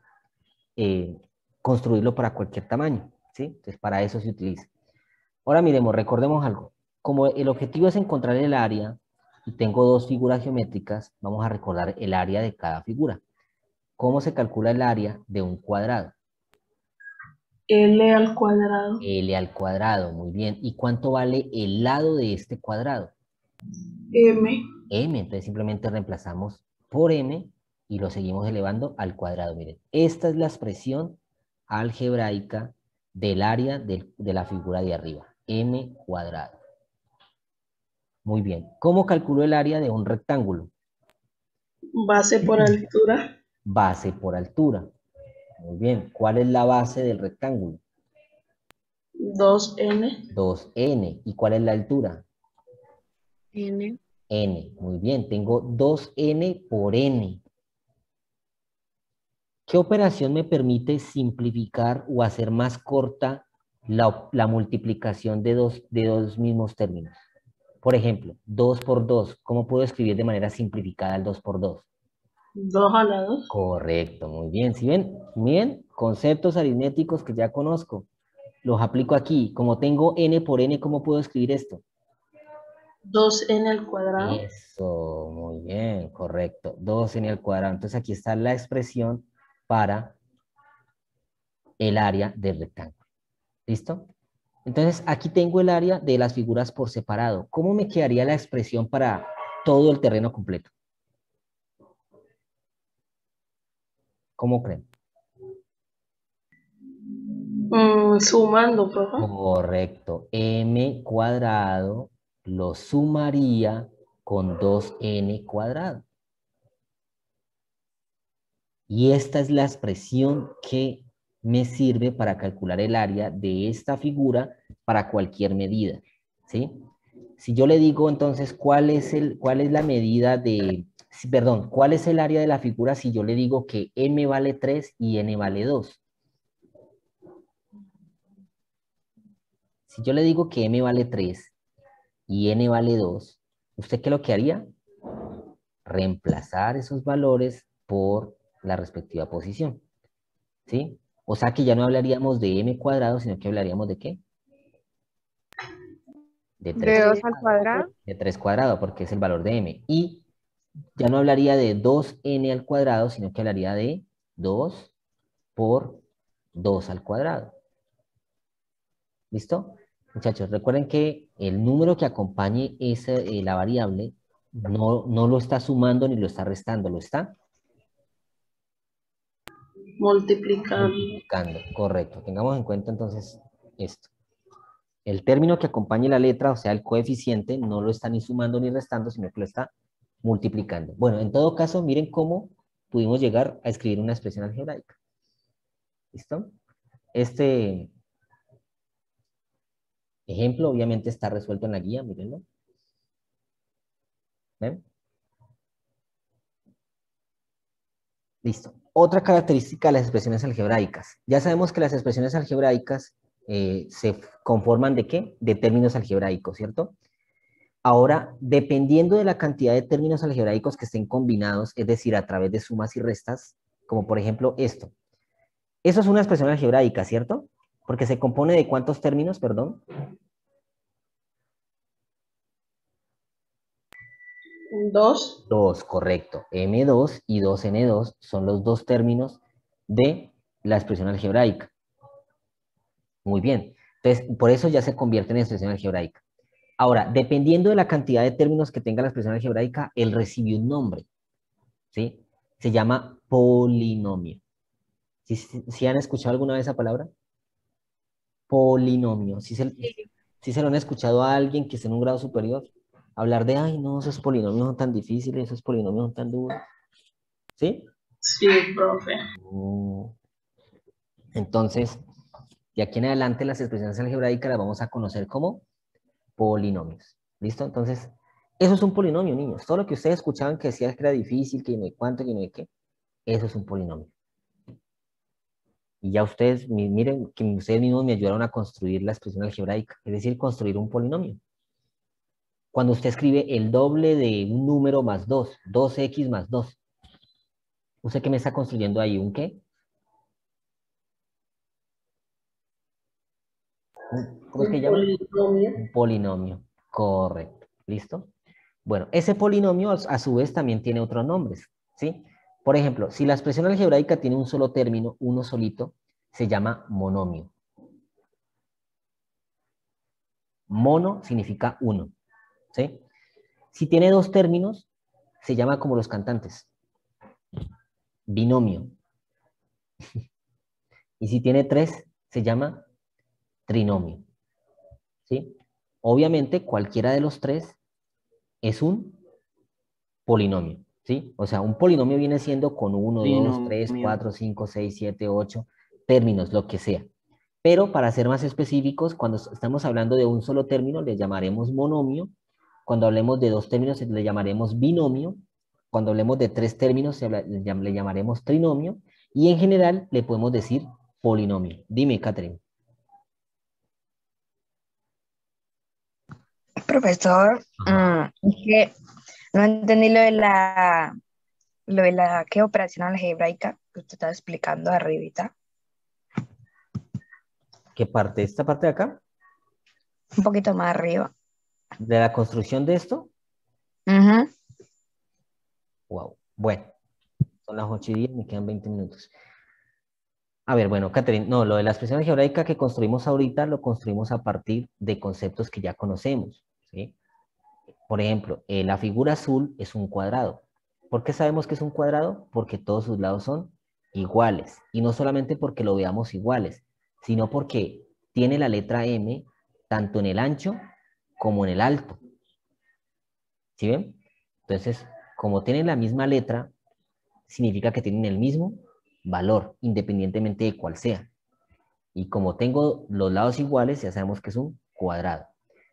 construirlo para cualquier tamaño, ¿sí? Entonces, para eso se utiliza. Ahora miremos, recordemos algo. Como el objetivo es encontrar el área y tengo dos figuras geométricas, vamos a recordar el área de cada figura. ¿Cómo se calcula el área de un cuadrado? L al cuadrado. L al cuadrado, muy bien. ¿Y cuánto vale el lado de este cuadrado? M. M, entonces simplemente reemplazamos por M y lo seguimos elevando al cuadrado. Miren, esta es la expresión algebraica del área de la figura de arriba, M cuadrado. Muy bien, ¿cómo calculo el área de un rectángulo? Base por altura. Base por altura. Muy bien, ¿cuál es la base del rectángulo? 2N. 2N. ¿Y cuál es la altura? N. N. Muy bien, tengo 2N por N. ¿Qué operación me permite simplificar o hacer más corta la multiplicación de dos mismos términos. Por ejemplo, 2 por 2. ¿Cómo puedo escribir de manera simplificada el 2 por 2? 2 a la 2. Correcto, muy bien. ¿Sí ven? Bien, conceptos aritméticos que ya conozco. Los aplico aquí. Como tengo n por n, ¿cómo puedo escribir esto? 2n al cuadrado. Eso, muy bien, correcto. 2n al cuadrado. Entonces aquí está la expresión para el área del rectángulo. ¿Listo? Entonces aquí tengo el área de las figuras por separado. ¿Cómo me quedaría la expresión para todo el terreno completo? ¿Cómo creen? Sumando, profe. Correcto. M cuadrado lo sumaría con 2n cuadrado. Y esta es la expresión que me sirve para calcular el área de esta figura para cualquier medida. ¿Sí? Si yo le digo entonces cuál es la medida de, perdón, cuál es el área de la figura si yo le digo que m vale 3 y n vale 2. Si yo le digo que m vale 3 y n vale 2, ¿usted qué es lo que haría? Reemplazar esos valores por la respectiva posición. ¿Sí? O sea que ya no hablaríamos de m cuadrado, sino que hablaríamos de ¿qué? De 3 De 2 al cuadrado. De 3 cuadrado, porque es el valor de m. Y ya no hablaría de 2n al cuadrado, sino que hablaría de 2 por 2 al cuadrado. ¿Listo? Muchachos, recuerden que el número que acompañe la variable no lo está sumando ni lo está restando, lo está Multiplicando. Correcto. Tengamos en cuenta entonces esto. El término que acompañe la letra, o sea, el coeficiente, no lo está ni sumando ni restando, sino que lo está multiplicando. Bueno, en todo caso, miren cómo pudimos llegar a escribir una expresión algebraica. ¿Listo? Este ejemplo obviamente está resuelto en la guía, mírenlo. ¿Ven? Listo. Otra característica de las expresiones algebraicas. Ya sabemos que las expresiones algebraicas se conforman ¿de qué? De términos algebraicos, ¿cierto? Ahora, dependiendo de la cantidad de términos algebraicos que estén combinados, es decir, a través de sumas y restas, como por ejemplo esto. Eso es una expresión algebraica, ¿cierto? Porque se compone de ¿cuántos términos, perdón? 2. 2, correcto. M2 y 2N2 son los dos términos de la expresión algebraica. Muy bien. Entonces, por eso ya se convierte en expresión algebraica. Ahora, dependiendo de la cantidad de términos que tenga la expresión algebraica, él recibe un nombre, ¿sí? Se llama polinomio. ¿Sí han escuchado alguna vez esa palabra? Polinomio. ¿Sí se lo han escuchado a alguien que esté en un grado superior? Hablar de, ay, no, esos polinomios son tan difíciles, esos polinomios son tan duros. ¿Sí? Sí, profe. Entonces, de aquí en adelante las expresiones algebraicas las vamos a conocer como polinomios. ¿Listo? Entonces, eso es un polinomio, niños. Todo lo que ustedes escuchaban que decía que era difícil, que no hay cuánto, que no hay qué, eso es un polinomio. Y ya ustedes, miren, que ustedes mismos me ayudaron a construir la expresión algebraica, es decir, construir un polinomio. Cuando usted escribe el doble de un número más 2, 2x más 2, ¿usted qué me está construyendo ahí? ¿Un qué? ¿Cómo es que se llama? Polinomio. Un polinomio. Correcto. ¿Listo? Bueno, ese polinomio a su vez también tiene otros nombres, ¿sí? Por ejemplo, si la expresión algebraica tiene un solo término, uno solito, se llama monomio. Mono significa uno, ¿sí? Si tiene dos términos, se llama como los cantantes, binomio. Y si tiene tres, se llama trinomio, ¿sí? Obviamente, cualquiera de los tres es un polinomio, ¿sí? O sea, un polinomio viene siendo con 1, 2, 3, 4, 5, 6, 7, 8 términos, lo que sea. Pero para ser más específicos, cuando estamos hablando de un solo término, le llamaremos monomio. Cuando hablemos de dos términos, le llamaremos binomio. Cuando hablemos de tres términos, le llamaremos trinomio. Y en general, le podemos decir polinomio. Dime, Catherine. Profesor, Ajá. es que no entendí lo de la ¿qué operación algebraica que usted estaba explicando arribita? ¿Qué parte? ¿Esta parte de acá? Un poquito más arriba. ¿De la construcción de esto? Ujú. Wow. Bueno, son las 8:10, me quedan 20 minutos. A ver, bueno, Catherine, no, lo de la expresión algebraica que construimos ahorita lo construimos a partir de conceptos que ya conocemos, ¿sí? Por ejemplo, la figura azul es un cuadrado. ¿Por qué sabemos que es un cuadrado? Porque todos sus lados son iguales. Y no solamente porque lo veamos iguales, sino porque tiene la letra M tanto en el ancho como en el alto. ¿Sí ven? Entonces, como tienen la misma letra, significa que tienen el mismo valor, independientemente de cuál sea. Y como tengo los lados iguales, ya sabemos que es un cuadrado.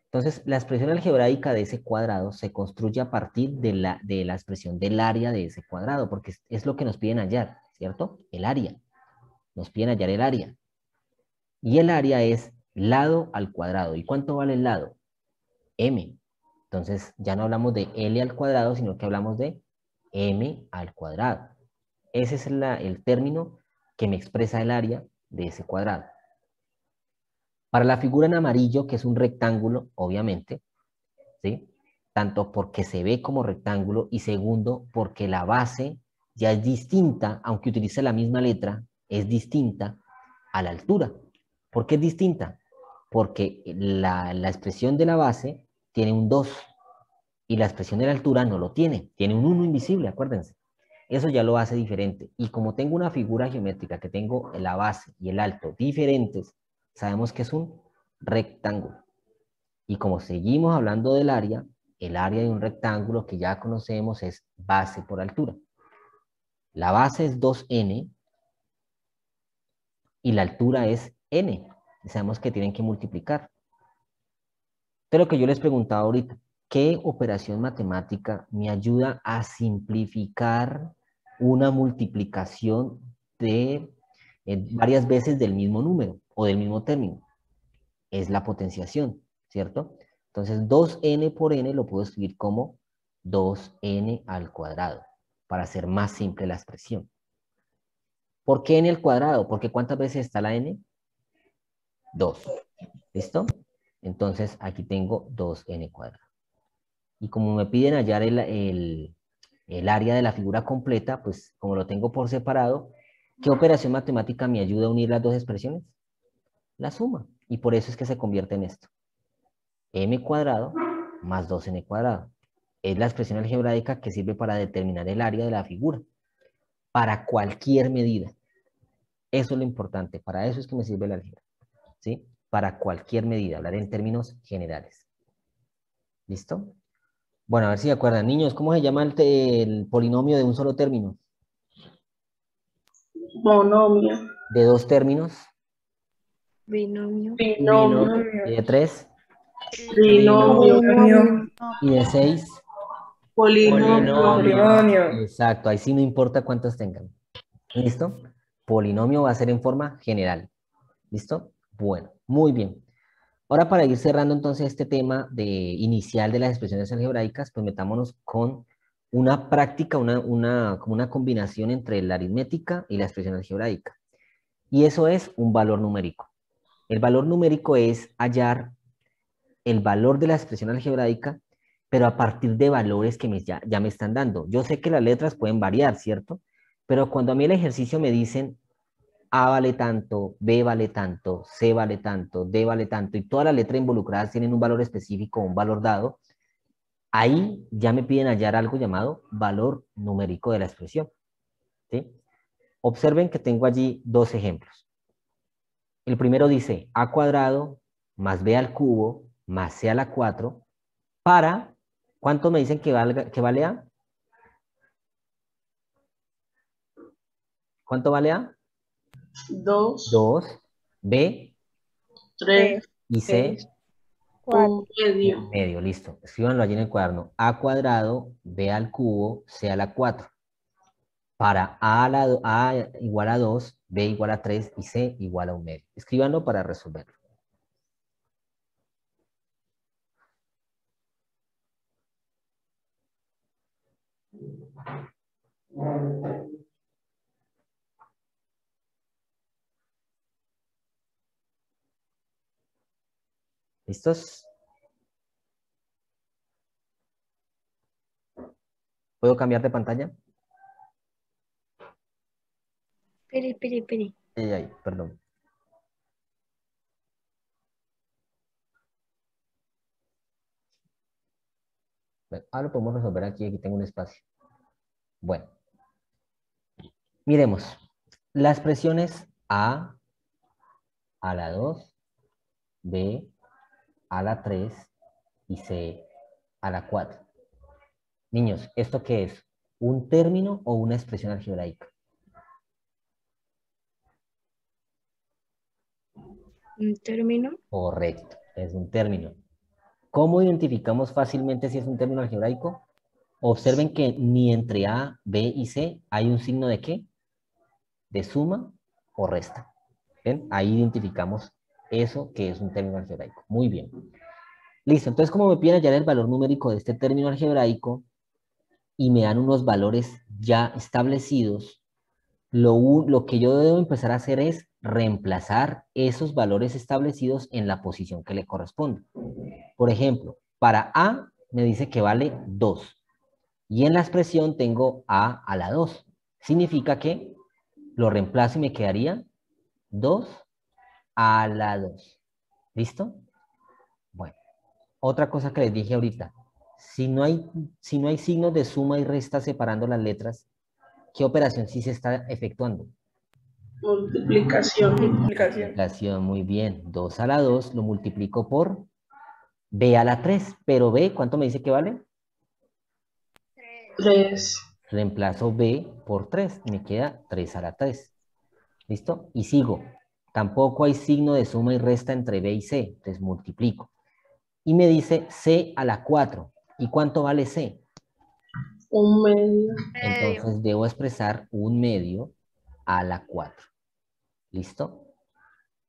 Entonces, la expresión algebraica de ese cuadrado se construye a partir de la expresión del área de ese cuadrado, porque es lo que nos piden hallar, ¿cierto? El área. Nos piden hallar el área. Y el área es lado al cuadrado. ¿Y cuánto vale el lado? M. Entonces, ya no hablamos de L al cuadrado, sino que hablamos de M al cuadrado. Ese es el término que me expresa el área de ese cuadrado. Para la figura en amarillo, que es un rectángulo, obviamente, ¿sí? Tanto porque se ve como rectángulo y segundo, porque la base ya es distinta, aunque utilice la misma letra, es distinta a la altura. ¿Por qué es distinta? Porque la expresión de la base tiene un 2 y la expresión de la altura no lo tiene un 1 invisible, acuérdense. Eso ya lo hace diferente. Y como tengo una figura geométrica que tengo la base y el alto diferentes, sabemos que es un rectángulo. Y como seguimos hablando del área, el área de un rectángulo que ya conocemos es base por altura. La base es 2n y la altura es n. Y sabemos que tienen que multiplicar. Pero lo que yo les preguntaba ahorita, ¿qué operación matemática me ayuda a simplificar una multiplicación de varias veces del mismo número o del mismo término? Es la potenciación, ¿cierto? Entonces 2n por n lo puedo escribir como 2n al cuadrado, para hacer más simple la expresión. ¿Por qué n al cuadrado? Porque ¿cuántas veces está la n? 2. ¿Listo? Entonces aquí tengo 2n cuadrado. Y como me piden hallar el área de la figura completa, pues como lo tengo por separado, ¿qué operación matemática me ayuda a unir las dos expresiones? La suma. Y por eso es que se convierte en esto. M cuadrado más 2n cuadrado. Es la expresión algebraica que sirve para determinar el área de la figura. Para cualquier medida. Eso es lo importante. Para eso es que me sirve el álgebra. ¿Sí? Para cualquier medida. Hablar en términos generales. ¿Listo? Bueno, a ver si se acuerdan. Niños, ¿cómo se llama el polinomio de un solo término? Monomio. ¿De dos términos? Binomio. Binomio. ¿Y de tres? Trinomio. ¿Y de seis? Polinomio. Exacto, ahí sí no importa cuántos tengan. ¿Listo? Polinomio va a ser en forma general. ¿Listo? Bueno, muy bien. Ahora para ir cerrando entonces este tema inicial de las expresiones algebraicas, pues metámonos con una práctica, como una combinación entre la aritmética y la expresión algebraica. Y eso es un valor numérico. El valor numérico es hallar el valor de la expresión algebraica, pero a partir de valores que ya me están dando. Yo sé que las letras pueden variar, ¿cierto? Pero cuando a mí el ejercicio me dicen A vale tanto, B vale tanto, C vale tanto, D vale tanto, y todas las letras involucradas tienen un valor específico, un valor dado, ahí ya me piden hallar algo llamado valor numérico de la expresión. ¿Sí? Observen que tengo allí dos ejemplos. El primero dice A cuadrado más B al cubo más C a la 4 para, ¿cuánto me dicen que vale A? ¿Cuánto vale A? 2, 2, B 3, y C, 1 un medio. medio, listo. Escríbanlo allí en el cuaderno. A cuadrado, B al cubo, C a la 4. Para A igual a 2, B igual a 3 y C igual a un medio. Escríbanlo para resolverlo. ¿Listos? ¿Puedo cambiar de pantalla? Piri. Ay, perdón. Bueno, ahora lo podemos resolver aquí. Aquí tengo un espacio. Bueno, miremos. Las expresiones a la 2, B a la 3 y C a la 4. Niños, ¿esto qué es? ¿Un término o una expresión algebraica? Un término. Correcto, es un término. ¿Cómo identificamos fácilmente si es un término algebraico? Observen que ni entre A, B y C hay un signo de ¿qué? De suma o resta. ¿Ven? Ahí identificamos eso que es un término algebraico. Muy bien. Listo, entonces como me piden hallar el valor numérico de este término algebraico y me dan unos valores ya establecidos, lo que yo debo empezar a hacer es reemplazar esos valores establecidos en la posición que le corresponde. Por ejemplo, para A me dice que vale 2. Y en la expresión tengo A a la 2. Significa que lo reemplazo y me quedaría 2 a la 2. ¿Listo? Bueno, otra cosa que les dije ahorita. Si no hay signos de suma y resta separando las letras, ¿qué operación sí se está efectuando? Multiplicación. Multiplicación, muy bien. 2 a la 2 lo multiplico por B a la 3. Pero B, ¿cuánto me dice que vale? 3. Reemplazo B por 3 y me queda 3 a la 3. ¿Listo? Y sigo. Tampoco hay signo de suma y resta entre B y C. Entonces multiplico. Y me dice C a la 4. ¿Y cuánto vale C? Un medio. Entonces debo expresar un medio a la 4. ¿Listo?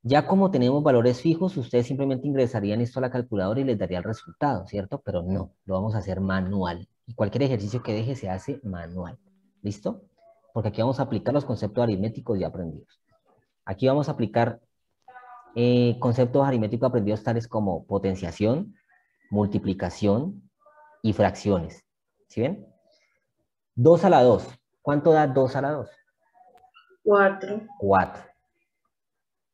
Ya como tenemos valores fijos, ustedes simplemente ingresarían esto a la calculadora y les daría el resultado, ¿cierto? Pero no, lo vamos a hacer manual. Y cualquier ejercicio que deje se hace manual. ¿Listo? Porque aquí vamos a aplicar los conceptos aritméticos ya aprendidos. Aquí vamos a aplicar conceptos aritméticos aprendidos tales como potenciación, multiplicación y fracciones. ¿Sí ven? 2 a la 2. ¿Cuánto da 2 a la 2? 4. 4.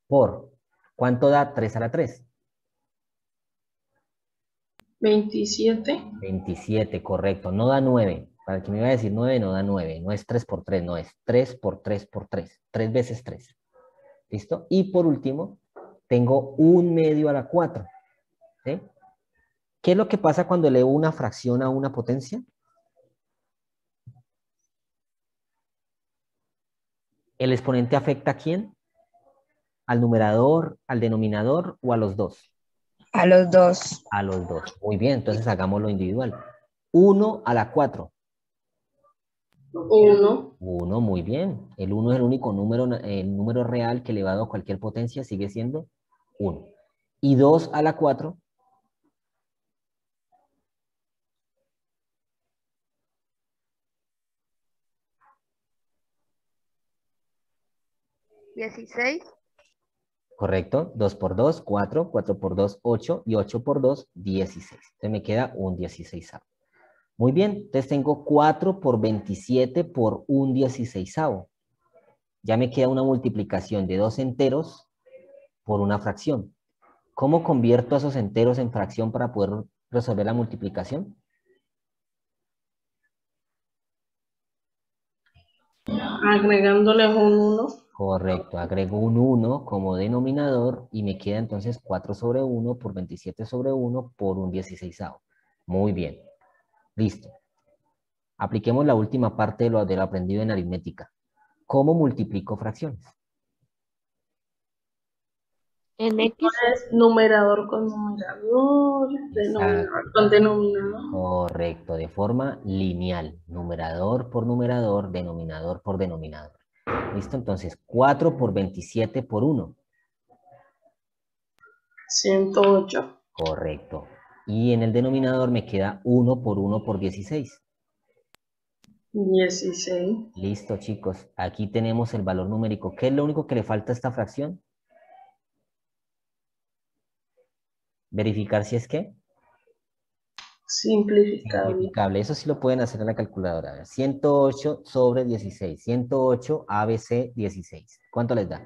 Por. ¿Cuánto da 3 a la 3? 27. 27, correcto. No da 9. Para el que me iba a decir 9, no da 9. No es 3 por 3, no es 3 por 3 por 3. 3 veces 3. ¿Listo? Y por último, tengo un medio a la 4. ¿Sí? ¿Qué es lo que pasa cuando elevo una fracción a una potencia? ¿El exponente afecta a quién? ¿Al numerador, al denominador o a los dos? A los dos. A los dos. Muy bien, entonces hagámoslo individual. 1 a la 4. 1. 1, muy bien. El 1 es el número real que elevado a cualquier potencia sigue siendo 1. Y 2 a la 4. 16. Correcto. 2 por 2, 4. 4 por 2, 8. Y 8 por 2, 16. Entonces me queda un 16. Muy bien. Entonces tengo 4 por 27 por un 16. Ya me queda una multiplicación de 2 enteros por una fracción. ¿Cómo convierto esos enteros en fracción para poder resolver la multiplicación? Agregándoles un 1. Correcto, agrego un 1 como denominador y me queda entonces 4 sobre 1 por 27 sobre 1 por un 16. Muy bien, listo. Apliquemos la última parte de lo aprendido en aritmética. ¿Cómo multiplico fracciones? En X. Es numerador con numerador, denominador con denominador. Correcto, de forma lineal. Numerador por numerador, denominador por denominador. ¿Listo? Entonces, 4 por 27 por 1. 108. Correcto. Y en el denominador me queda 1 por 1 por 16. 16. Listo, chicos. Aquí tenemos el valor numérico. ¿Qué es lo único que le falta a esta fracción? Verificar si es que Simplificable. simplificable. Eso sí lo pueden hacer en la calculadora. A ver, 108 sobre 16. 108 ABC 16. ¿Cuánto les da?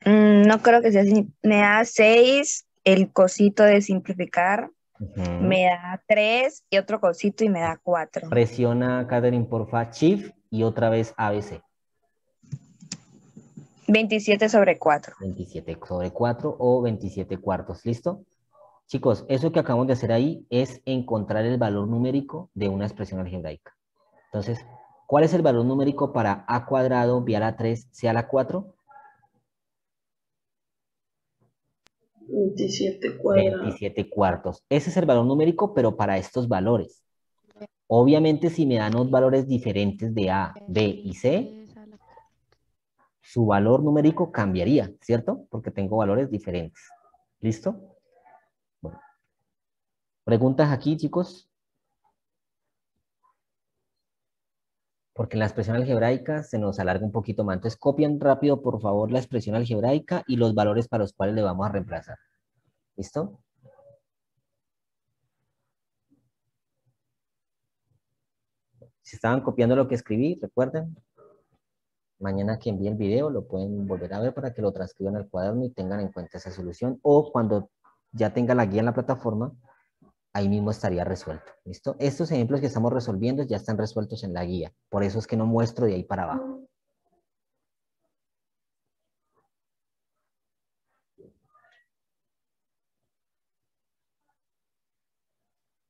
No creo que sea así. Me da 6 el cosito de simplificar. Ujú. Me da 3 y otro cosito y me da 4. Presiona, Catherine, porfa, Shift y otra vez ABC. 27 sobre 4. 27 sobre 4 o 27 cuartos. ¿Listo? Chicos, eso que acabamos de hacer ahí es encontrar el valor numérico de una expresión algebraica. Entonces, ¿cuál es el valor numérico para a cuadrado, b a la 3, c a la 4? 27 cuadrados. 27 cuartos. Ese es el valor numérico, pero para estos valores. Obviamente, si me dan unos valores diferentes de A, B y C, su valor numérico cambiaría, ¿cierto? Porque tengo valores diferentes. ¿Listo? Bueno. ¿Preguntas aquí, chicos? Porque en la expresión algebraica se nos alarga un poquito más. Entonces, copian rápido, por favor, la expresión algebraica y los valores para los cuales le vamos a reemplazar. ¿Listo? Si estaban copiando lo que escribí, recuerden, mañana que envíe el video lo pueden volver a ver para que lo transcriban al cuaderno y tengan en cuenta esa solución. O cuando ya tenga la guía en la plataforma, ahí mismo estaría resuelto. ¿Listo? Estos ejemplos que estamos resolviendo ya están resueltos en la guía. Por eso es que no muestro de ahí para abajo.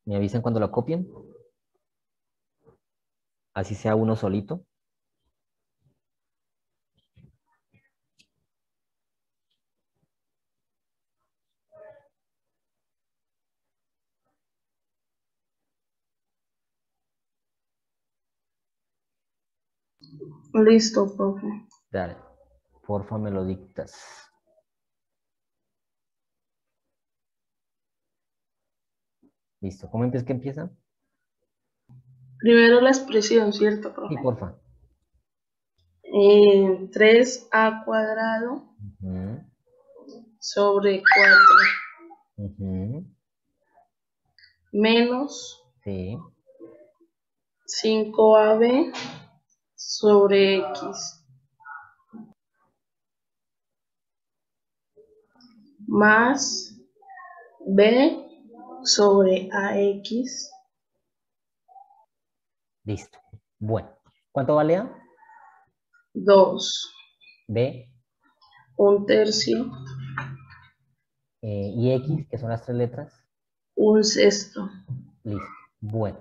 ¿Me avisan cuando lo copien? Así sea uno solito. Listo, profe. Dale. Porfa, me lo dictas. Listo. ¿Cómo es que empieza? Primero la expresión, ¿cierto, Sí, profe? porfa. 3a cuadrado Ujú, sobre 4 ujú, menos sí. 5ab sobre x más b sobre ax Listo. Bueno. ¿Cuánto vale A? 2, B 1/3, y X, que son las tres letras. 1/6. Listo. Bueno.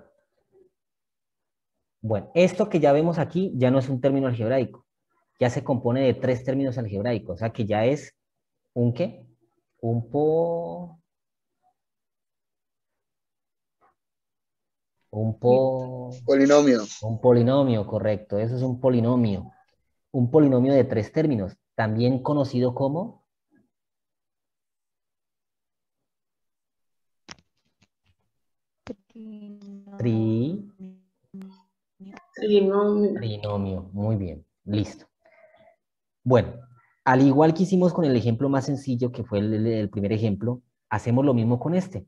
Bueno, esto que ya vemos aquí ya no es un término algebraico. Ya se compone de tres términos algebraicos. O sea que ya es un ¿qué? Un Polinomio. un polinomio, correcto. Eso es un polinomio. Un polinomio de tres términos, también conocido como tri- Trinomio. trinomio. Muy bien, listo. Bueno, al igual que hicimos con el ejemplo más sencillo, que fue el primer ejemplo, hacemos lo mismo con este.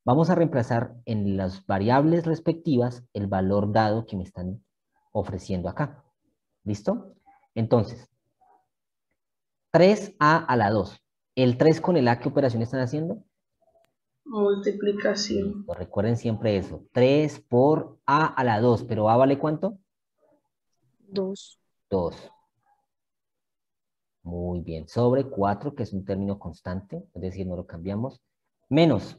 Vamos a reemplazar en las variables respectivas el valor dado que me están ofreciendo acá. ¿Listo? Entonces, 3a a la 2. ¿El 3 con el a qué operación están haciendo? Multiplicación. Listo, recuerden siempre eso. 3 por a a la 2. ¿Pero a vale cuánto? 2. 2. Muy bien. Sobre 4, que es un término constante, es decir, no lo cambiamos. Menos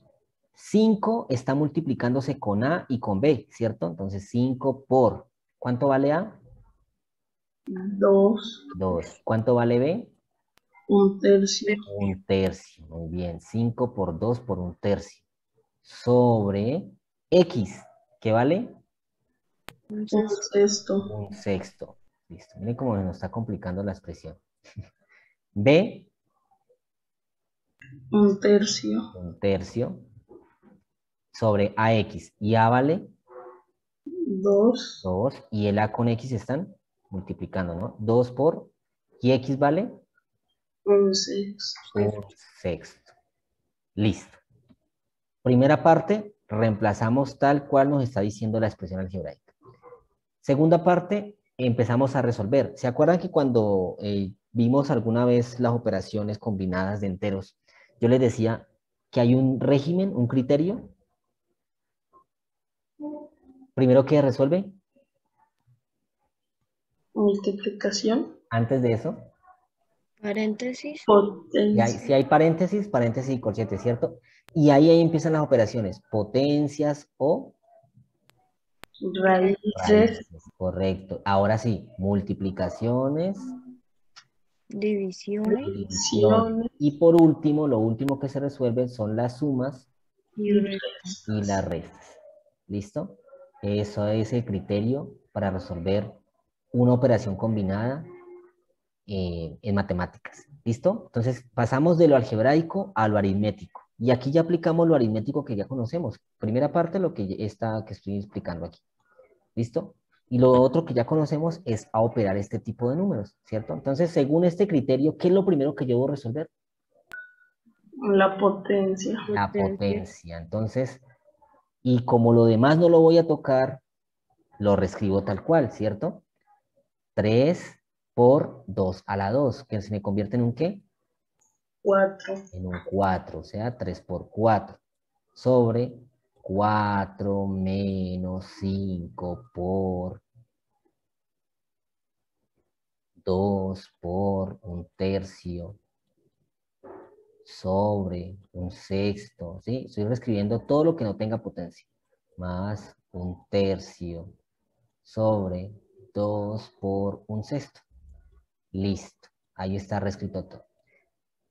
5 está multiplicándose con a y con b, ¿cierto? Entonces 5 por, ¿cuánto vale a? 2, 2. ¿Cuánto vale b? 1/3, 1/3. Muy bien. 5 por 2 por 1/3. Sobre x, ¿qué vale? 1/6, 1/6. Listo. Miren cómo nos está complicando la expresión. B, 1/3, 1/3. sobre AX. Y A vale 2. 2 y el A con X están multiplicando, ¿no? 2 por, y X vale 11. 1/6. Listo. Primera parte, reemplazamos tal cual nos está diciendo la expresión algebraica. Segunda parte, empezamos a resolver. ¿Se acuerdan que cuando vimos alguna vez las operaciones combinadas de enteros, yo les decía que hay un régimen, un criterio? Primero, ¿qué resuelve? Multiplicación. Antes de eso, Paréntesis. Potencia. si hay paréntesis, paréntesis y corchete, ¿cierto? Y ahí empiezan las operaciones, potencias o Raíces. raíces, correcto. Ahora sí, multiplicaciones Divisiones. y divisiones. Y por último, lo último que se resuelve son las sumas Y restas. y las restas. ¿Listo? Eso es el criterio para resolver una operación combinada en matemáticas. ¿Listo? Entonces pasamos de lo algebraico a lo aritmético. Y aquí ya aplicamos lo aritmético que ya conocemos. Primera parte, lo que estoy explicando aquí. ¿Listo? Y lo otro que ya conocemos es a operar este tipo de números, ¿cierto? Entonces, según este criterio, ¿qué es lo primero que yo debo resolver? La potencia. La potencia. Entonces, y como lo demás no lo voy a tocar, lo reescribo tal cual, ¿cierto? 3 por 2 a la 2, que se me convierte en un ¿qué? 4. En un 4, o sea, 3 por 4, sobre 4 menos 5 por 2 por un tercio, sobre un sexto, ¿sí? Estoy reescribiendo todo lo que no tenga potencia, más un tercio, sobre 2 por un sexto. Listo, ahí está reescrito todo.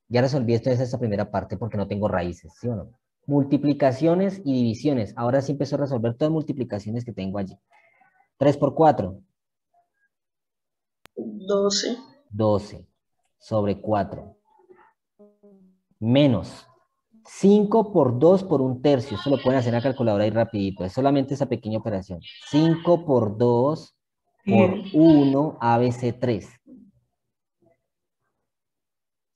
Ya resolví esto desde esta primera parte porque no tengo raíces, ¿sí o no? Multiplicaciones y divisiones. Ahora sí empiezo a resolver todas las multiplicaciones que tengo allí. 3 por 4, 12. 12, sobre 4, menos 5 por 2 por un tercio. Esto lo pueden hacer en la calculadora ahí rapidito. Es solamente esa pequeña operación. 5 por 2 por 1 ABC3.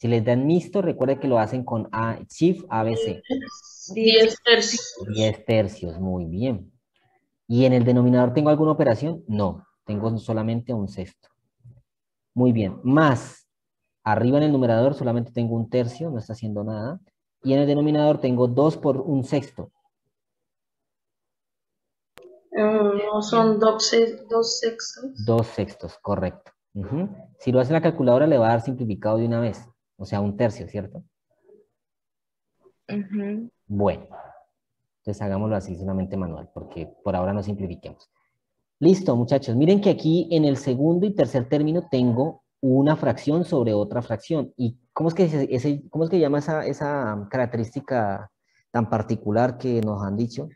Si les dan mixto, recuerden que lo hacen con Shift ABC. 10 tercios. 10 tercios, muy bien. ¿Y en el denominador tengo alguna operación? No, tengo solamente un sexto. Muy bien, más. Arriba en el numerador solamente tengo un tercio, no está haciendo nada. Y en el denominador tengo 2 por un sexto. No son 12, 2 sextos. 2 sextos, correcto. Si lo hace en la calculadora le va a dar simplificado de una vez. O sea, un tercio, ¿cierto? Ujú. Bueno, entonces hagámoslo así solamente manual, porque por ahora no simplifiquemos. Listo, muchachos. Miren que aquí en el segundo y tercer término tengo una fracción sobre otra fracción. ¿Y cómo es que, cómo es que llama esa característica tan particular que nos han dicho?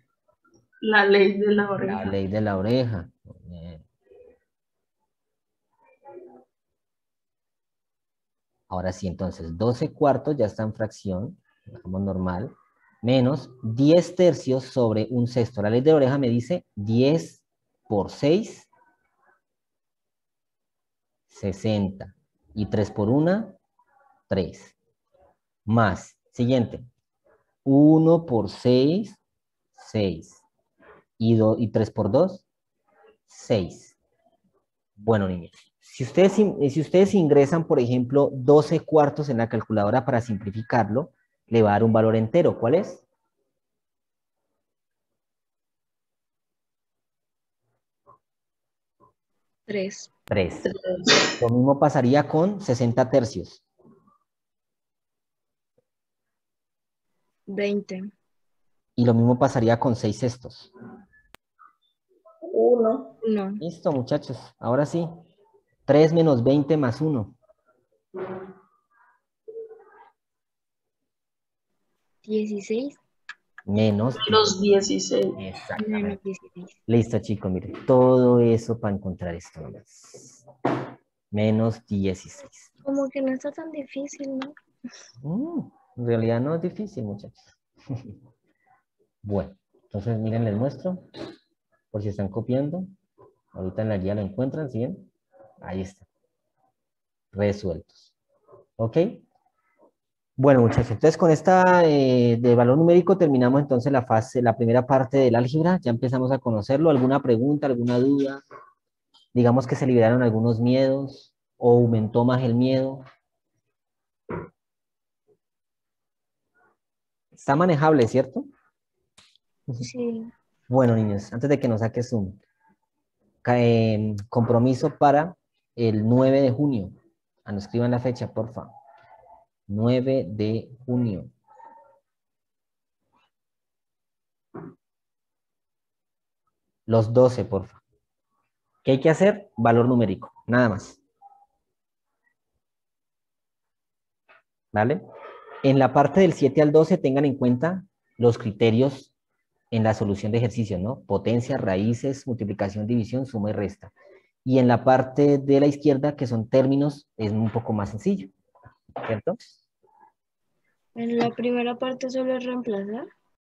La ley de la La oreja. ley de la oreja. Bien. Ahora sí, entonces 12 cuartos ya está en fracción, dejamos normal, menos 10 tercios sobre un sexto. La ley de la oreja me dice 10 por 6, 60. Y 3 por 1, 3. Más, siguiente, 1 por 6, 6. Y 3 por 2, 6. Bueno, niños, si ustedes ingresan, por ejemplo, 12 cuartos en la calculadora para simplificarlo, le va a dar un valor entero. ¿Cuál es? 3. 3. Lo mismo pasaría con 60 tercios. 20. Y lo mismo pasaría con 6 sextos. 1. 1. Listo, muchachos. Ahora sí. 3 menos 20 más 1. 16. Menos Los 16. Exactamente. Menos 16. Listo, chicos, miren. Todo eso para encontrar esto nomás. Menos 16. Como que no está tan difícil, ¿no? En realidad no es difícil, muchachos. Bueno, Entonces, miren, les muestro, por si están copiando. Ahorita en la guía lo encuentran, ¿sí ven? Ahí está. Resueltos. ¿Ok? Bueno, muchachos, entonces con esta de valor numérico terminamos entonces la primera parte del álgebra. Ya empezamos a conocerlo. ¿Alguna pregunta, alguna duda? Digamos que se liberaron algunos miedos o aumentó más el miedo. Está manejable, ¿cierto? Sí. Bueno, niños, antes de que nos saques un compromiso para el 9 de junio. Nos escriban la fecha, por favor. 9 de junio. Los 12, por favor. ¿Qué hay que hacer? Valor numérico, nada más. ¿Vale? En la parte del 7 al 12 tengan en cuenta los criterios en la solución de ejercicios, ¿no? Potencia, raíces, multiplicación, división, suma y resta. Y en la parte de la izquierda, que son términos, es un poco más sencillo, ¿cierto? En la primera parte solo es reemplazar.